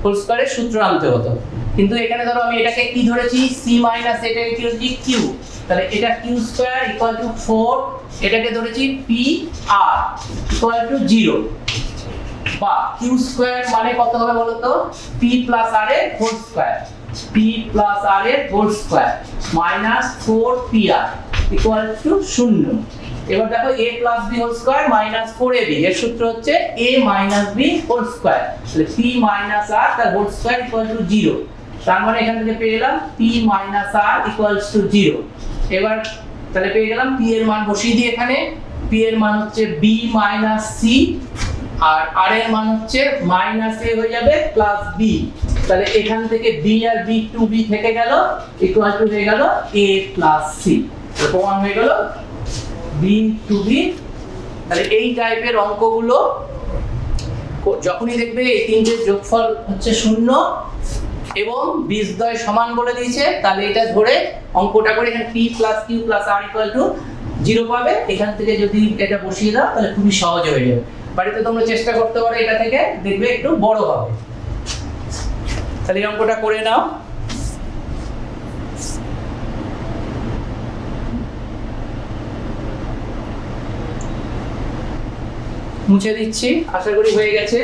whole স্কয়ারের সূত্র আনতে হতো, কিন্তু এখানে ধরো আমি এটাকে কি ধরেছি, c মাইনাস এটাকে কি ধরেছি q, তাহলে এটা q স্কয়ার ইকুয়াল টু 4, এটাকে ধরেছি p r ইকুয়াল টু 0, বা q স্কয়ার মানে কত হবে বলো তো, p প্লাস r এর whole square, p plus r এর whole square minus 4pr equal to 0। এবার দেখো a plus b whole square minus 4ab, এর সূত্র হচ্ছে a minus b whole square, তাহলে p মাইনাস r তার হোল স্কয়ার ইকুয়াল টু 0। তার মানে এখান থেকে পেয়ে গেলাম p minus r equals to 0। এবার তাহলে পেয়ে গেলাম p এর মান বসিয়ে দিই এখানে, p এর মান হচ্ছে b মাইনাস c আর r এর মান হচ্ছে মাইনাস a হয়ে যাবে প্লাস b। তাহলে এখান থেকে b আর b টু b থেকে গেল, ইকুয়াল টু হয়ে গেল a প্লাস c। তো প্রমাণ হয়ে গেল b টু b। তাহলে এই টাইপের অঙ্কগুলো যখনই দেখবে এই তিনটের যোগফল হচ্ছে 0 এবং বীজদ্বয় সমান বলে দিয়েছে, তাহলে এটা ধরে অঙ্কটা করে এখানে p plus q plus r equal to 0 পাবে। এখান থেকে যদি এটা বসিয়ে দাও তাহলে খুবই সহজ হয়ে যাবে। বাড়িতে তোমরা চেষ্টা করতে পারো, এটা থেকে দেখবে একটু বড় হবে। তাহলে এই অঙ্কটা করে নাও। মুছে দিচ্ছি, আশা করি হয়ে গেছে।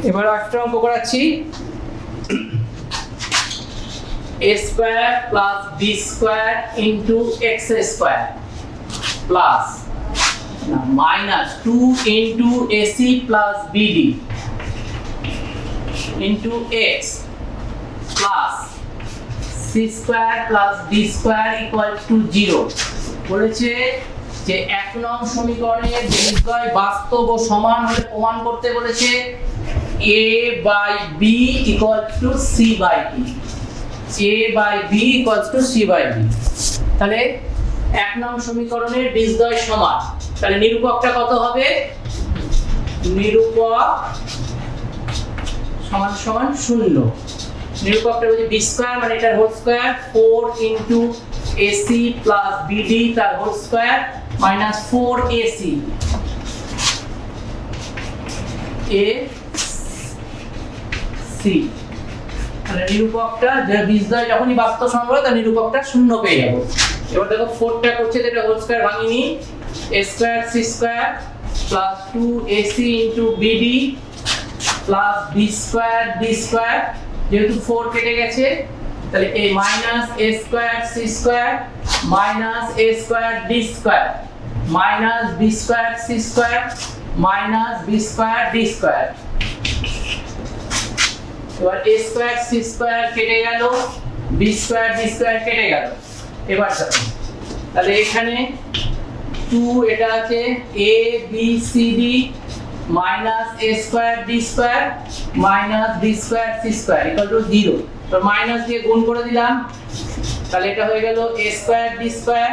এবার একটা অঙ্ক করাচ্ছি, a square plus b square into x square plus minus 2 into ac plus bd into x plus c square plus d square equal to 0। বলেছে যে 1 নং সমীকরণের বীজদ্বয় বাস্তব ও সমান হলে প্রমাণ করতে বলেছে a by b equal to c by d, a by b equals to c by d। তাহলে 1 নং সমীকরণের বীজদ্বয় সমান, তাহলে নিরূপকটা কত হবে, নিরূপক সমান সমান 0। নিরূপকটা হচ্ছে b স্কয়ার মানে এটার whole square 4 into ac plus bd তার whole square minus 4ac a c। তাহলে নিরূপকটা যে বীজদ্বয় যখনই বাস্তব সমান হবে তার নিরূপকটা 0 পেয়ে যাব। এবার দেখো 4টা করছে, এটা হোল স্কয়ার ভাঙিয়ে নিই, a square c square plus 2ac into bd plus b square d square, যেহেতু 4 কেটে গেছে তাহলে a minus a square c square minus a square d square minus b square c square minus b square d square. এবার a square c square কেটে গেল, b square d square কেটে গেল। এবার তাহলে এখানে 2 এটা আছে a b c d minus a square d square minus b square c square equal to 0। তো মাইনাস দিয়ে গুণ করে দিলাম, তাহলে এটা হয়ে গেল a স্কয়ার d স্কয়ার,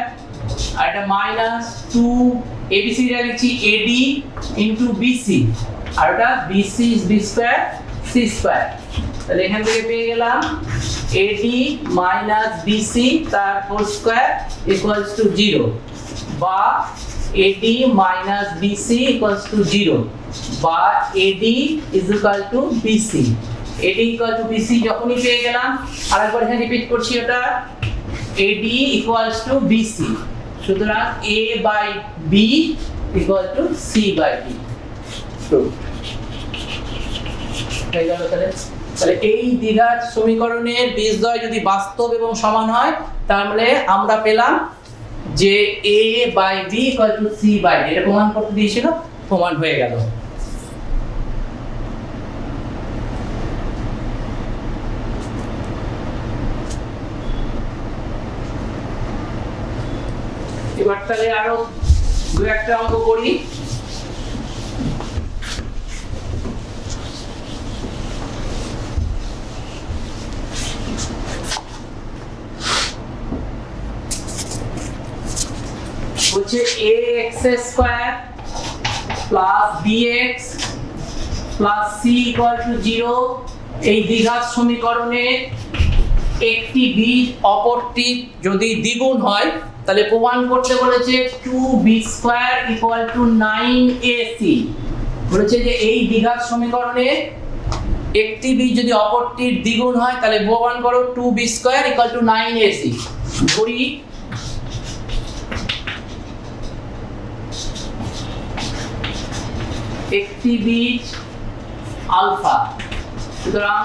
আর এটা মাইনাস 2 abc টা লিখছি ad ইনটু bc, আর এটা bc is b square c square. তাহলে এখান থেকে পেয়ে গেলাম ad মাইনাস bc তার হোল স্কয়ার ইকুয়ালস টু 0, বা ad minus bc equals to 0, বা ad is equal to bc। ad equal to bc যখনই পেয়ে গেলাম, আরেকবার এখানে রিপিট করছি, ওটা ad equals to bc, সুতরাং a by b equal to c by d। হয়ে গেল। তাহলে এই দ্বিঘাত সমীকরণের বীজদ্বয় যদি বাস্তব এবং সমান হয়, তাহলে আমরা পেলাম যে a by b equal to c by d। এটা প্রমাণ করতে দিয়েছিল, প্রমাণ হয়ে গেল। এবার তাহলে আরো দু একটা অঙ্ক করি। হচ্ছে ax square plus bx plus c equal to 0। এই দ্বিঘাত সমীকরণে একটি বীজ অপরটি যদি দ্বিগুণ হয়, তাহলে প্রমাণ করতে বলেছে 2b square equal two 9ac। বলেছে যে এই দ্বিঘাত সমীকরণে একটি বীজ যদি অপরটির দ্বিগুণ হয়, তাহলে প্রমাণ করো 2b square equal two 9ac। ধরি একটি বীজ আলফা, সুতরাং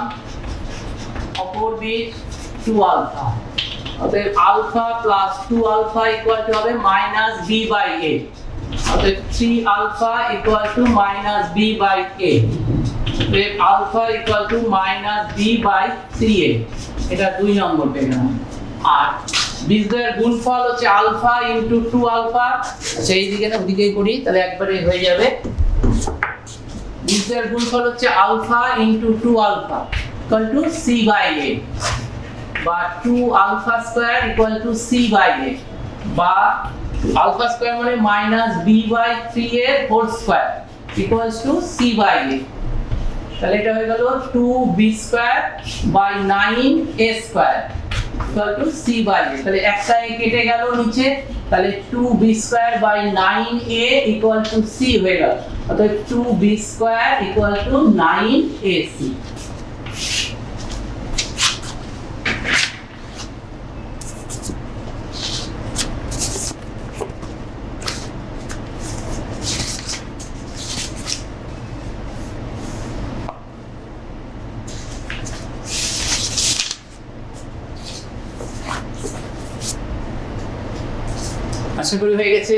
অপর বীজ 2 আলফা, অতএব alpha plus 2 alpha equal to হবে মাইনাস b বাই a, অতএব 3 alpha equal to minus b by a, অতএব alpha equal to minus b by 3a। এটা 2 নম্বর পেলাম। আর বীজদ্বয়ের গুণফল হচ্ছে আলফা ইনটু 2 আলফা, সেই দিকে না ওদিকেই করি, তাহলে একবারে হয়ে যাবে। বীজদ্বয়ের গুণফল হচ্ছে alpha into 2 alpha equal to c by a, বা 2 alpha square equal to c by a, বা আলফা স্কয়ার মানে minus b by 3a whole square equals to c by a। তাহলে এটা হয়ে গেল 2b square by 9a square equal to c by a। তাহলে একটা a কেটে গেল নিচে, তাহলে 2b square by 9a equal to c হয়ে গেল, অতএব 2b square equal two 9ac। আশা করি হয়ে গেছে।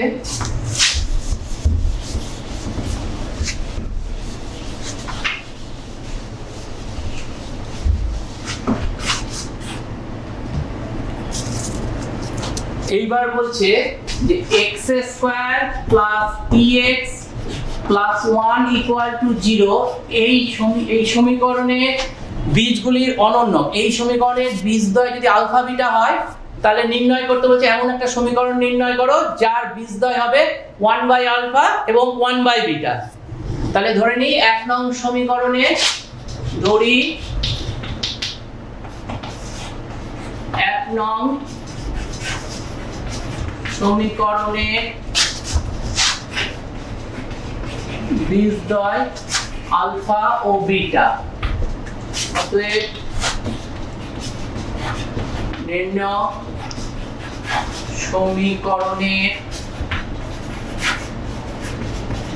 এইবার বলছে যে x square plus px plus 1 equal to 0। এই সমীকরণে বীজগুলির অনন্য, এই সমীকরণের বীজদ্বয় যদি আলফা বিটা হয়, তাহলে নির্ণয় করতে বলছে এমন একটা সমীকরণ নির্ণয় করো যার বীজদ্বয় হবে 1 বাই আলফা এবং 1 বাই বিটা। তাহলে ধরে নিই 1 নং সমীকরণে ধরি 1 নং সমীকরণে বীজদ্বয় আলফা ও বিটা, অতএব নির্ণয় সমীকরণে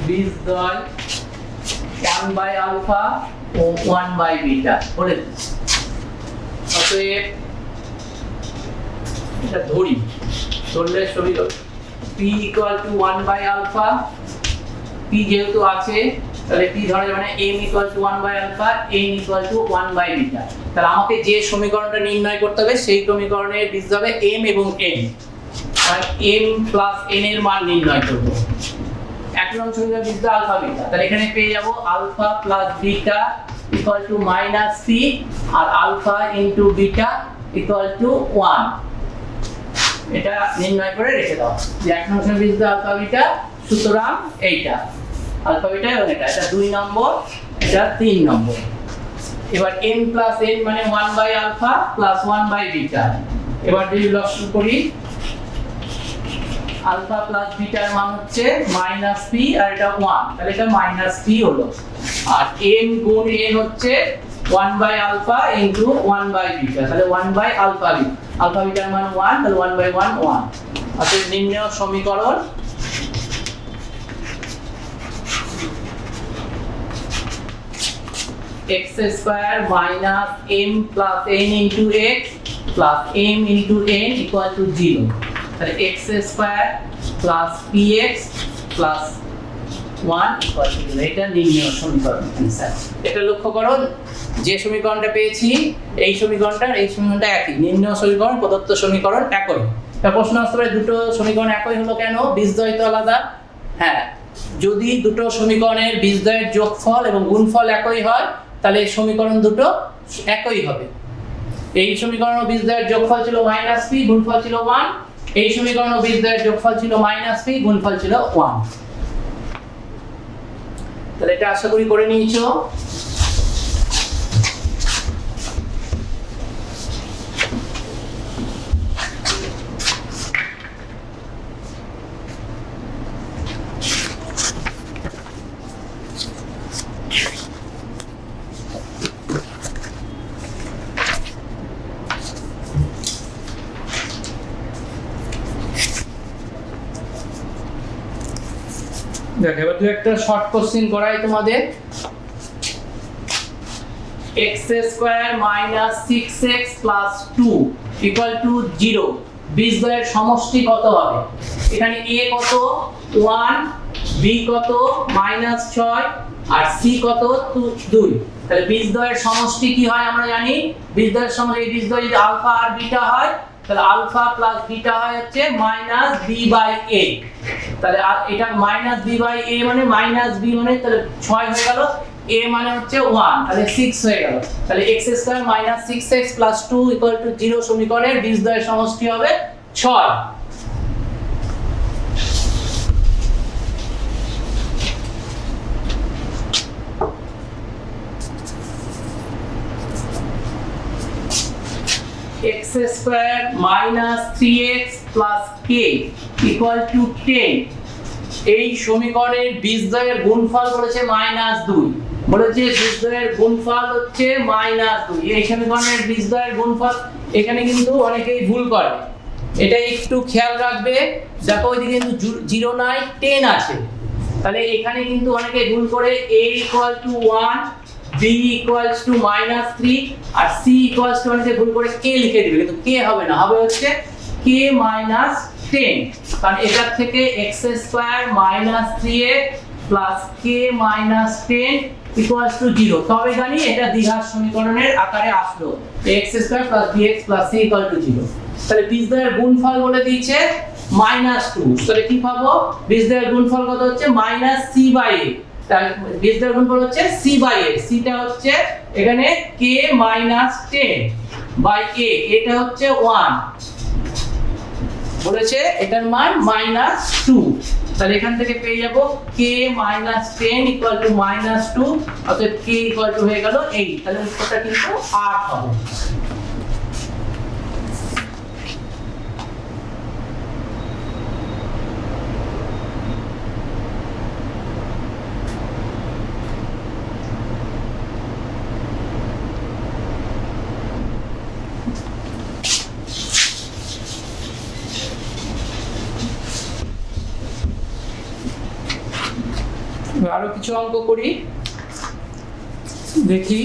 বীজদ্বয় 1 বাই আলফা ও 1 বাই বিটা বলে দিচ্ছি। অতএব এটা ধরি ধরলে সমীকরণ p equal to 1 by alpha, p যেহেতু আছে তাহলে p ধরা যাবে না, m equal to 1 by alpha, n equal to 1 by beta. তাহলে আমাকে যে সমীকরণটা নির্ণয় করতে হবে সেই সমীকরণের বীজ হবে m এবং n, আর m প্লাস n এর মান নির্ণয় করব। এক নম্বর সমীকরণ বীজ হবে আলফা বিটা, তাহলে এখানে পেয়ে যাব alpha plus beta equal to minus c, আর alpha into beta equal to 1। এটা নির্ণয় করে রেখে দাও যে এক নম্বর সমীকরণ বীজ আলফা বিটা, সুতরাং এইটা আলফা বিটা এবং এটা 2 নম্বর, এটা 3 নম্বর। এবার m প্লাস n মানে 1 by alpha plus 1 by beta. এবার যদি লসাগু করি আলফা প্লাস বিটার মান হচ্ছে মাইনাস p, আর এটা 1, তাহলে এটা মাইনাস p হলো। আর m গুণ n হচ্ছে 1 by alpha into 1 by beta, তাহলে 1 বাই আলফা বিটা, আলফা বিটার মান 1, তাহলে 1 বাই 1 1। অতএব নির্ণেয় সমীকরণ x square minus m plus n into x plus m into n equal to 0। তাহলে x square plus px plus 1 equal to 0। এটা নির্ণেয় সমীকরণ answer. এটা লক্ষ্য করো, যে সমীকরণটা পেয়েছি এই সমীকরণটা একই, নির্ণেয় সমীকরণ প্রদত্ত সমীকরণ একই। তা প্রশ্ন আসতে পারে দুটো সমীকরণ একই হলো কেন, বীজদ্বয় তো আলাদা। হ্যাঁ, যদি দুটো সমীকরণের বীজদ্বয়ের যোগফল এবং গুণফল একই হয় তাহলে সমীকরণ দুটো একই হবে। এই সমীকরণ ও বীজদ্বয়ের যোগফল ছিল মাইনাস p, গুণফল ছিল 1। এই সমীকরণ ও বীজদ্বয়ের যোগফল ছিল মাইনাস p, গুণফল ছিল 1। তাহলে এটা আশা করি করে নিয়েছো। দেখো এবার একটা শর্ট কোশ্চেন করাই তোমাদের। x square minus 6x plus 2 equal to 0 বীজদ্বয়ের সমষ্টি কত হবে? এখানে a কত 1, b কত মাইনাস 6, আর c কত 2। তাহলে বীজদ্বয়ের সমষ্টি কি হয় আমরা জানি, বীজদ্বয়ের সমষ্টি এই বীজদ্বয় যদি আলফা আর বিটা হয় তাহলে আলফা প্লাস বিটা হয় হচ্ছে মাইনাস b বাই a। তাহলে এটা মাইনাস b বাই a মানে মাইনাস b মানে তাহলে 6 হয়ে গেল, a মানে হচ্ছে 1, তাহলে 6 হয়ে গেল। তাহলে x square minus 6x plus 2 equal to 0 সমীকরণের বীজদ্বয়ের সমষ্টি হবে 6। x square minus 3x plus k equal to 10। এই সমীকরণের বীজদ্বয়ের গুণফল বলেছে মাইনাস 2, বলেছে বীজদ্বয়ের গুণফল হচ্ছে মাইনাস 2। এই সমীকরণের বীজদ্বয়ের গুণফল এখানে কিন্তু অনেকেই ভুল করে, এটা একটু খেয়াল রাখবে। দেখো ওইদিকে কিন্তু 0 নাই 10 আছে, তাহলে এখানে কিন্তু অনেকে ভুল করে a equal to 1, b equals to minus 3, আর c ইকুয়ালস টু অনেকে ভুল করে k লিখে দিবে, কিন্তু k হবে না, হবে হচ্ছে k মাইনাস 10। কারণ এটার থেকে x square minus 3x plus k minus 10 equals to 0, তবে জানি এটা দ্বিঘাত সমীকরণের আকারে আসলো, x square plus bx plus c equal to 0। তাহলে বীজদ্বয়ের গুণফল বলে দিয়েছে মাইনাস 2, তাহলে কি পাবো, বীজদ্বয়ের গুণফল কত হচ্ছে মাইনাস c বাই a। তাহলে বীজদ্বয়ের গুণফল হচ্ছে c বাই a, c টা হচ্ছে এখানে k মাইনাস 10 বাই a, এটা হচ্ছে 1 বলেছে, এটার মান মাইনাস 2। তাহলে এখান থেকে পেয়ে যাব k minus 10 equal to minus 2, অতএব k ইকুয়াল টু হয়ে গেল 8। তাহলে উত্তরটা কিন্তু 8 হবে। আরো কিছু অঙ্ক করি, দেখি।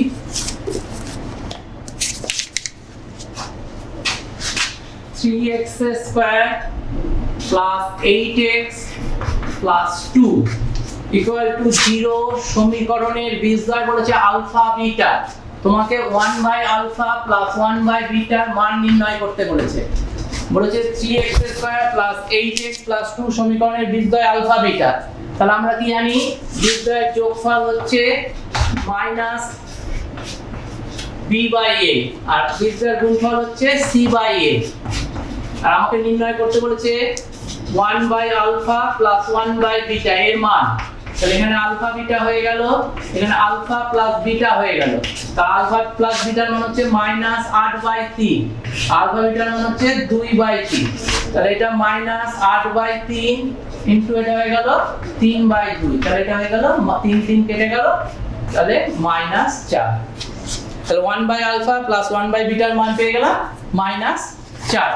3x square plus 8x plus 2 equal to 0 সমীকরণের বীজদ্বয় বলেছে আলফা বিটা। তোমাকে 1 বাই আলফা প্লাস 1 বাই বিটার মান নির্ণয় করতে বলেছে। বলেছে 3x square plus 8x plus 2 সমীকরণের বীজদ্বয় আলফা বিটা। তাহলে আমরা কি জানি বীজদ্বয়ের যোগফল হচ্ছে মাইনাস b বাই a আর বীজদ্বয়ের গুণফল হচ্ছে c বাই a। আর আমাকে নির্ণয় করতে বলেছে 1 by alpha plus 1 by beta এর মান। তাহলে এখানে আলফা বিটা হয়ে গেল, এখানে আলফা প্লাস বিটা হয়ে গেল। তা আলফা প্লাস বিটার মান হচ্ছে মাইনাস 8 বাই 3, আলফা বিটার মান হচ্ছে 2 বাই 3। তাহলে এটা মাইনাস 8 বাই 3 ইনটু এটা হয়ে গেল 3 বাই 2। তাহলে এটা হয়ে গেল 3 3 কেটে গেল, তাহলে মাইনাস 4। তাহলে 1 বাই আলফা প্লাস 1 বাই বিটার মান পেয়ে গেলাম মাইনাস 4।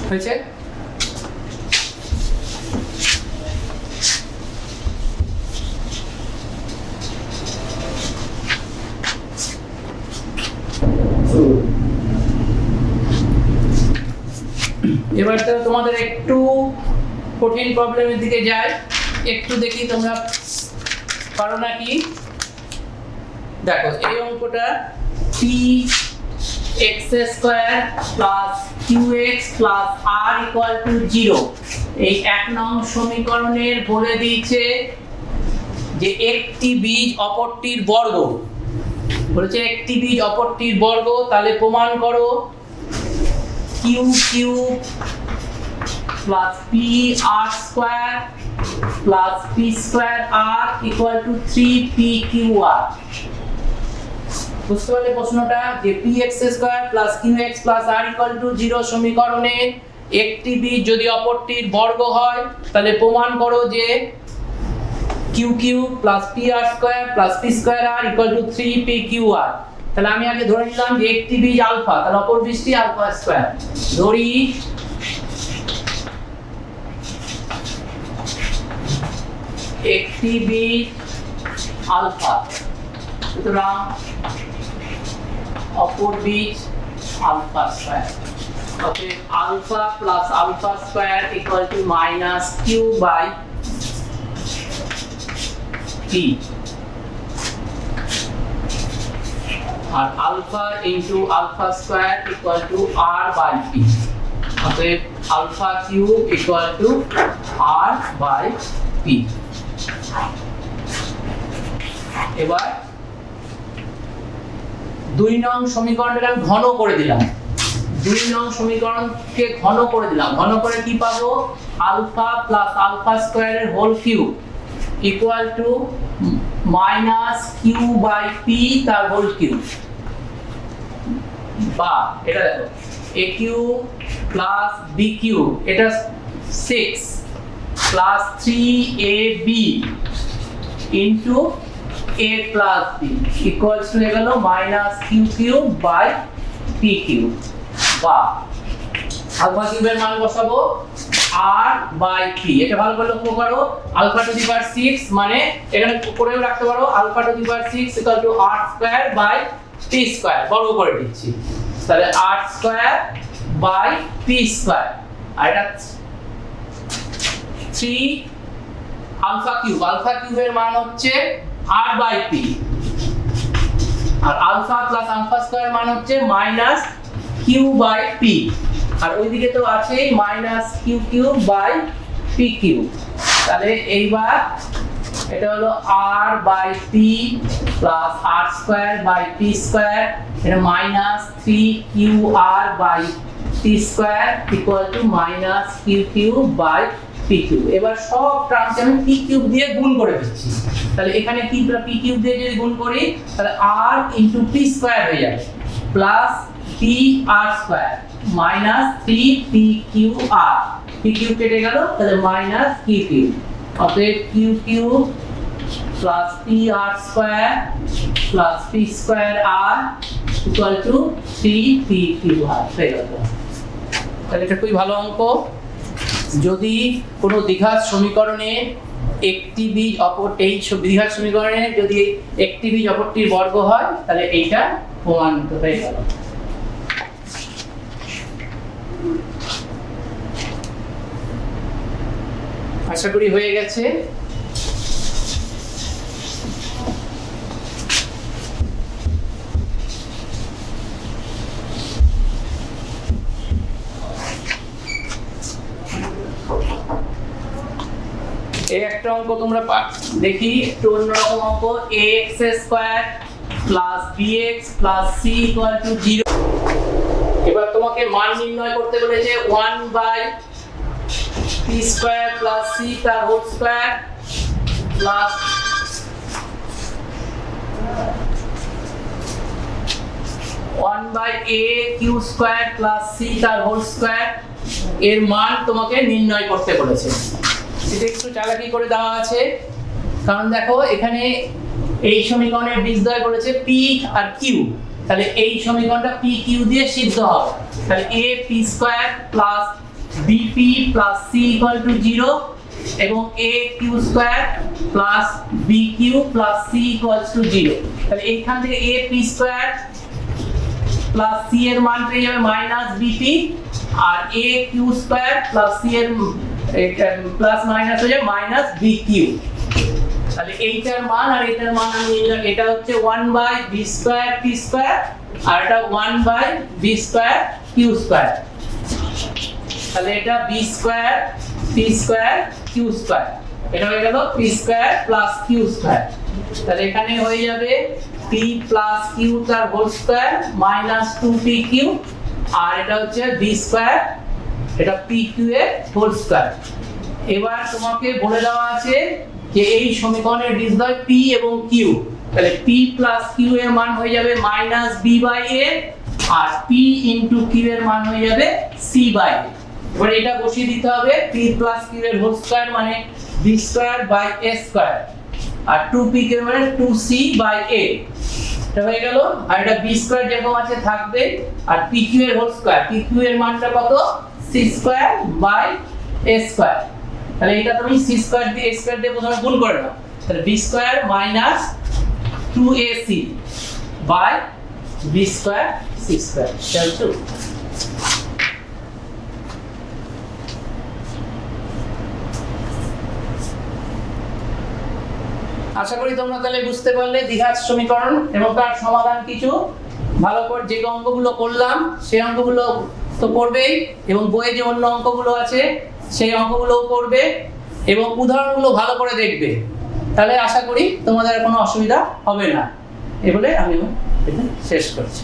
হয়েছে? এবার তো তোমাদের একটু কঠিন প্রবলেমের দিকে যাই, একটু দেখি তোমরা পারো নাকি। দেখো এই অঙ্কটা p(x square plus qx plus r equal to 0 এই 1 নং সমীকরণের বলে দিয়েছে যে একটি বীজ অপরটির বর্গ। বলেছে একটি বীজ অপরটির বর্গ, তাহলে প্রমাণ করো q cube plus pr square plus p square r equal to 3pqr। বুঝতে পারলে প্রশ্নটা যে px square plus qx plus r equal to 0 সমীকরণে একটি বীজ যদি অপরটির বর্গ হয় তাহলে প্রমাণ করো যে q cube plus pr square plus p square r equal to 3pqr। তাহলে আমি আগে ধরে নিলাম যে একটি বীজ আলফা, তাহলে অপর বীজটি আলফা স্কয়ার। ধরি একটি বীজ আলফা, সুতরাং অপর বীজ আলফা স্কয়ার। অতএব alpha plus alpha square equal to minus q by p, আর alpha into alpha square equal to r by p. অতএব alpha cube equal to r by p. এবার 2 নং সমীকরণটাকে আমি ঘন করে দিলাম। 2 নং সমীকরণকে ঘন করে দিলাম। ঘন করে কি পাবো? আলফা প্লাস আলফা স্কয়ারের whole cube equal to minus q by p তার হোল কিউব, বা এটা দেখো a cube plus b cube, এটা 6 plus 3ab into a plus b equals to হয়ে গেল minus q cube by p cube, বা alpha কিউবের মান বসাবো r বাই p। এটা ভালো করে লক্ষ্য করো, আলফা টু দি পাওয়ার 6 মানে এখানে করেও রাখতে পারো alpha to the power 6 equal to r square by p square, বর্গ করে দিচ্ছি। তাহলে r square by p square, আর এটা 3 আলফা কিউবের মান হচ্ছে r বাই p, আর আলফা প্লাস আলফা স্কয়ার মান হচ্ছে মাইনাস কিউ বাই p, আর ওইদিকে তো আছে minus q cube by p cube. তাহলে এইবার এটা হলো r by p plus r square by p square, এটা minus 3qr by p square equal to minus q cube by p cube. এবার সব টার্মকে আমি p কিউব দিয়ে গুণ করে দিচ্ছি। তাহলে এখানে কি p কিউব দিয়ে যদি গুণ করি তাহলে r ইনটু p স্কয়ার হয়ে যাবে plus pr square minus 3pqr, p cube কেটে গেল, তাহলে মাইনাস q কিউব। অতএব q cube plus pr square plus p square r equal to 3pqr হয়ে গেল। তাহলে এটা খুবই ভালো অঙ্ক। যদি কোনো দ্বিঘাত সমীকরণে একটি বীজ অপর দ্বিঘাত সমীকরণে যদি একটি বীজ অপরটির বর্গ হয় তাহলে এইটা প্রমাণিত হয়ে গেল। আশা করি হয়ে গেছে। এই একটা অঙ্ক তোমরা দেখি একটু অন্যরকম অঙ্ক, ax square plus bx plus c equal to 0। এবার তোমাকে মান নির্ণয় করতে বলেছে 1 by p square plus c তার whole square plus 1 by a q square plus c তার হোল স্কয়ার এর মান তোমাকে নির্ণয় করতে বলেছে। এটা একটু চালাকি করে দেওয়া আছে, কারণ দেখো এখানে এই সমীকরণের বীজদ্বয় করেছে p আর q, তাহলে এই সমীকরণটা p q দিয়ে সিদ্ধ হবে। তাহলে a p square plus bp plus c equal to 0 এবং a q square plus bq plus c equal to 0। তাহলে এইখান থেকে a p square plus c এর মান পেয়ে যাবে মাইনাস bp, আর a q square plus c এর প্লাস মাইনাস হয়ে যাবে মাইনাস bq। তাহলে এইটার মান আর এটার মান আমি নিলাম, এটা হচ্ছে 1 by b square p square আর এটা 1 by b square q square. তাহলে এটা b square p square q square, এটা হয়ে গেল p square plus q square. তাহলে এখানে হয়ে যাবে p প্লাস q তার হোল স্কয়ার মাইনাস 2pq, আর এটা হচ্ছে b স্কয়ার, এটা pq এর হোল স্কয়ার। এবার তোমাকে বলে দেওয়া আছে যে এই সমীকরণের বীজদ্বয় p এবং q, তাহলে p প্লাস q এর মান হয়ে যাবে মাইনাস b বাই a, আর p ইনটু q এর মান হয়ে যাবে c বাই a। এবার এটা বসিয়ে দিতে হবে, p প্লাস q এর হোল স্কয়ার মানে b square by a square, আর 2p এর মানে 2c বাই a, এটা হয়ে গেল। আর এটা b স্কয়ার যেরকম আছে থাকবে, আর pq এর হোল স্কয়ার, pq এর মানটা কত c square by a square. তাহলে এটা তুমি c স্কয়ার দিয়ে a স্কয়ার দিয়ে প্রথমে গুণ করে নাও, তাহলে b square minus 2ac by b square c square equal to. আশা করি তোমরা তাহলে বুঝতে পারলে দ্বিঘাত সমীকরণ এবং তার সমাধান কিছু। ভালো করে যে অঙ্কগুলো করলাম সেই অঙ্কগুলো তো করবেই, এবং বইয়ে যে অন্য অঙ্কগুলো আছে সেই অঙ্কগুলোও করবে এবং উদাহরণগুলো ভালো করে দেখবে, তাহলে আশা করি তোমাদের কোনো অসুবিধা হবে না। এ বলে আমি শেষ করছি।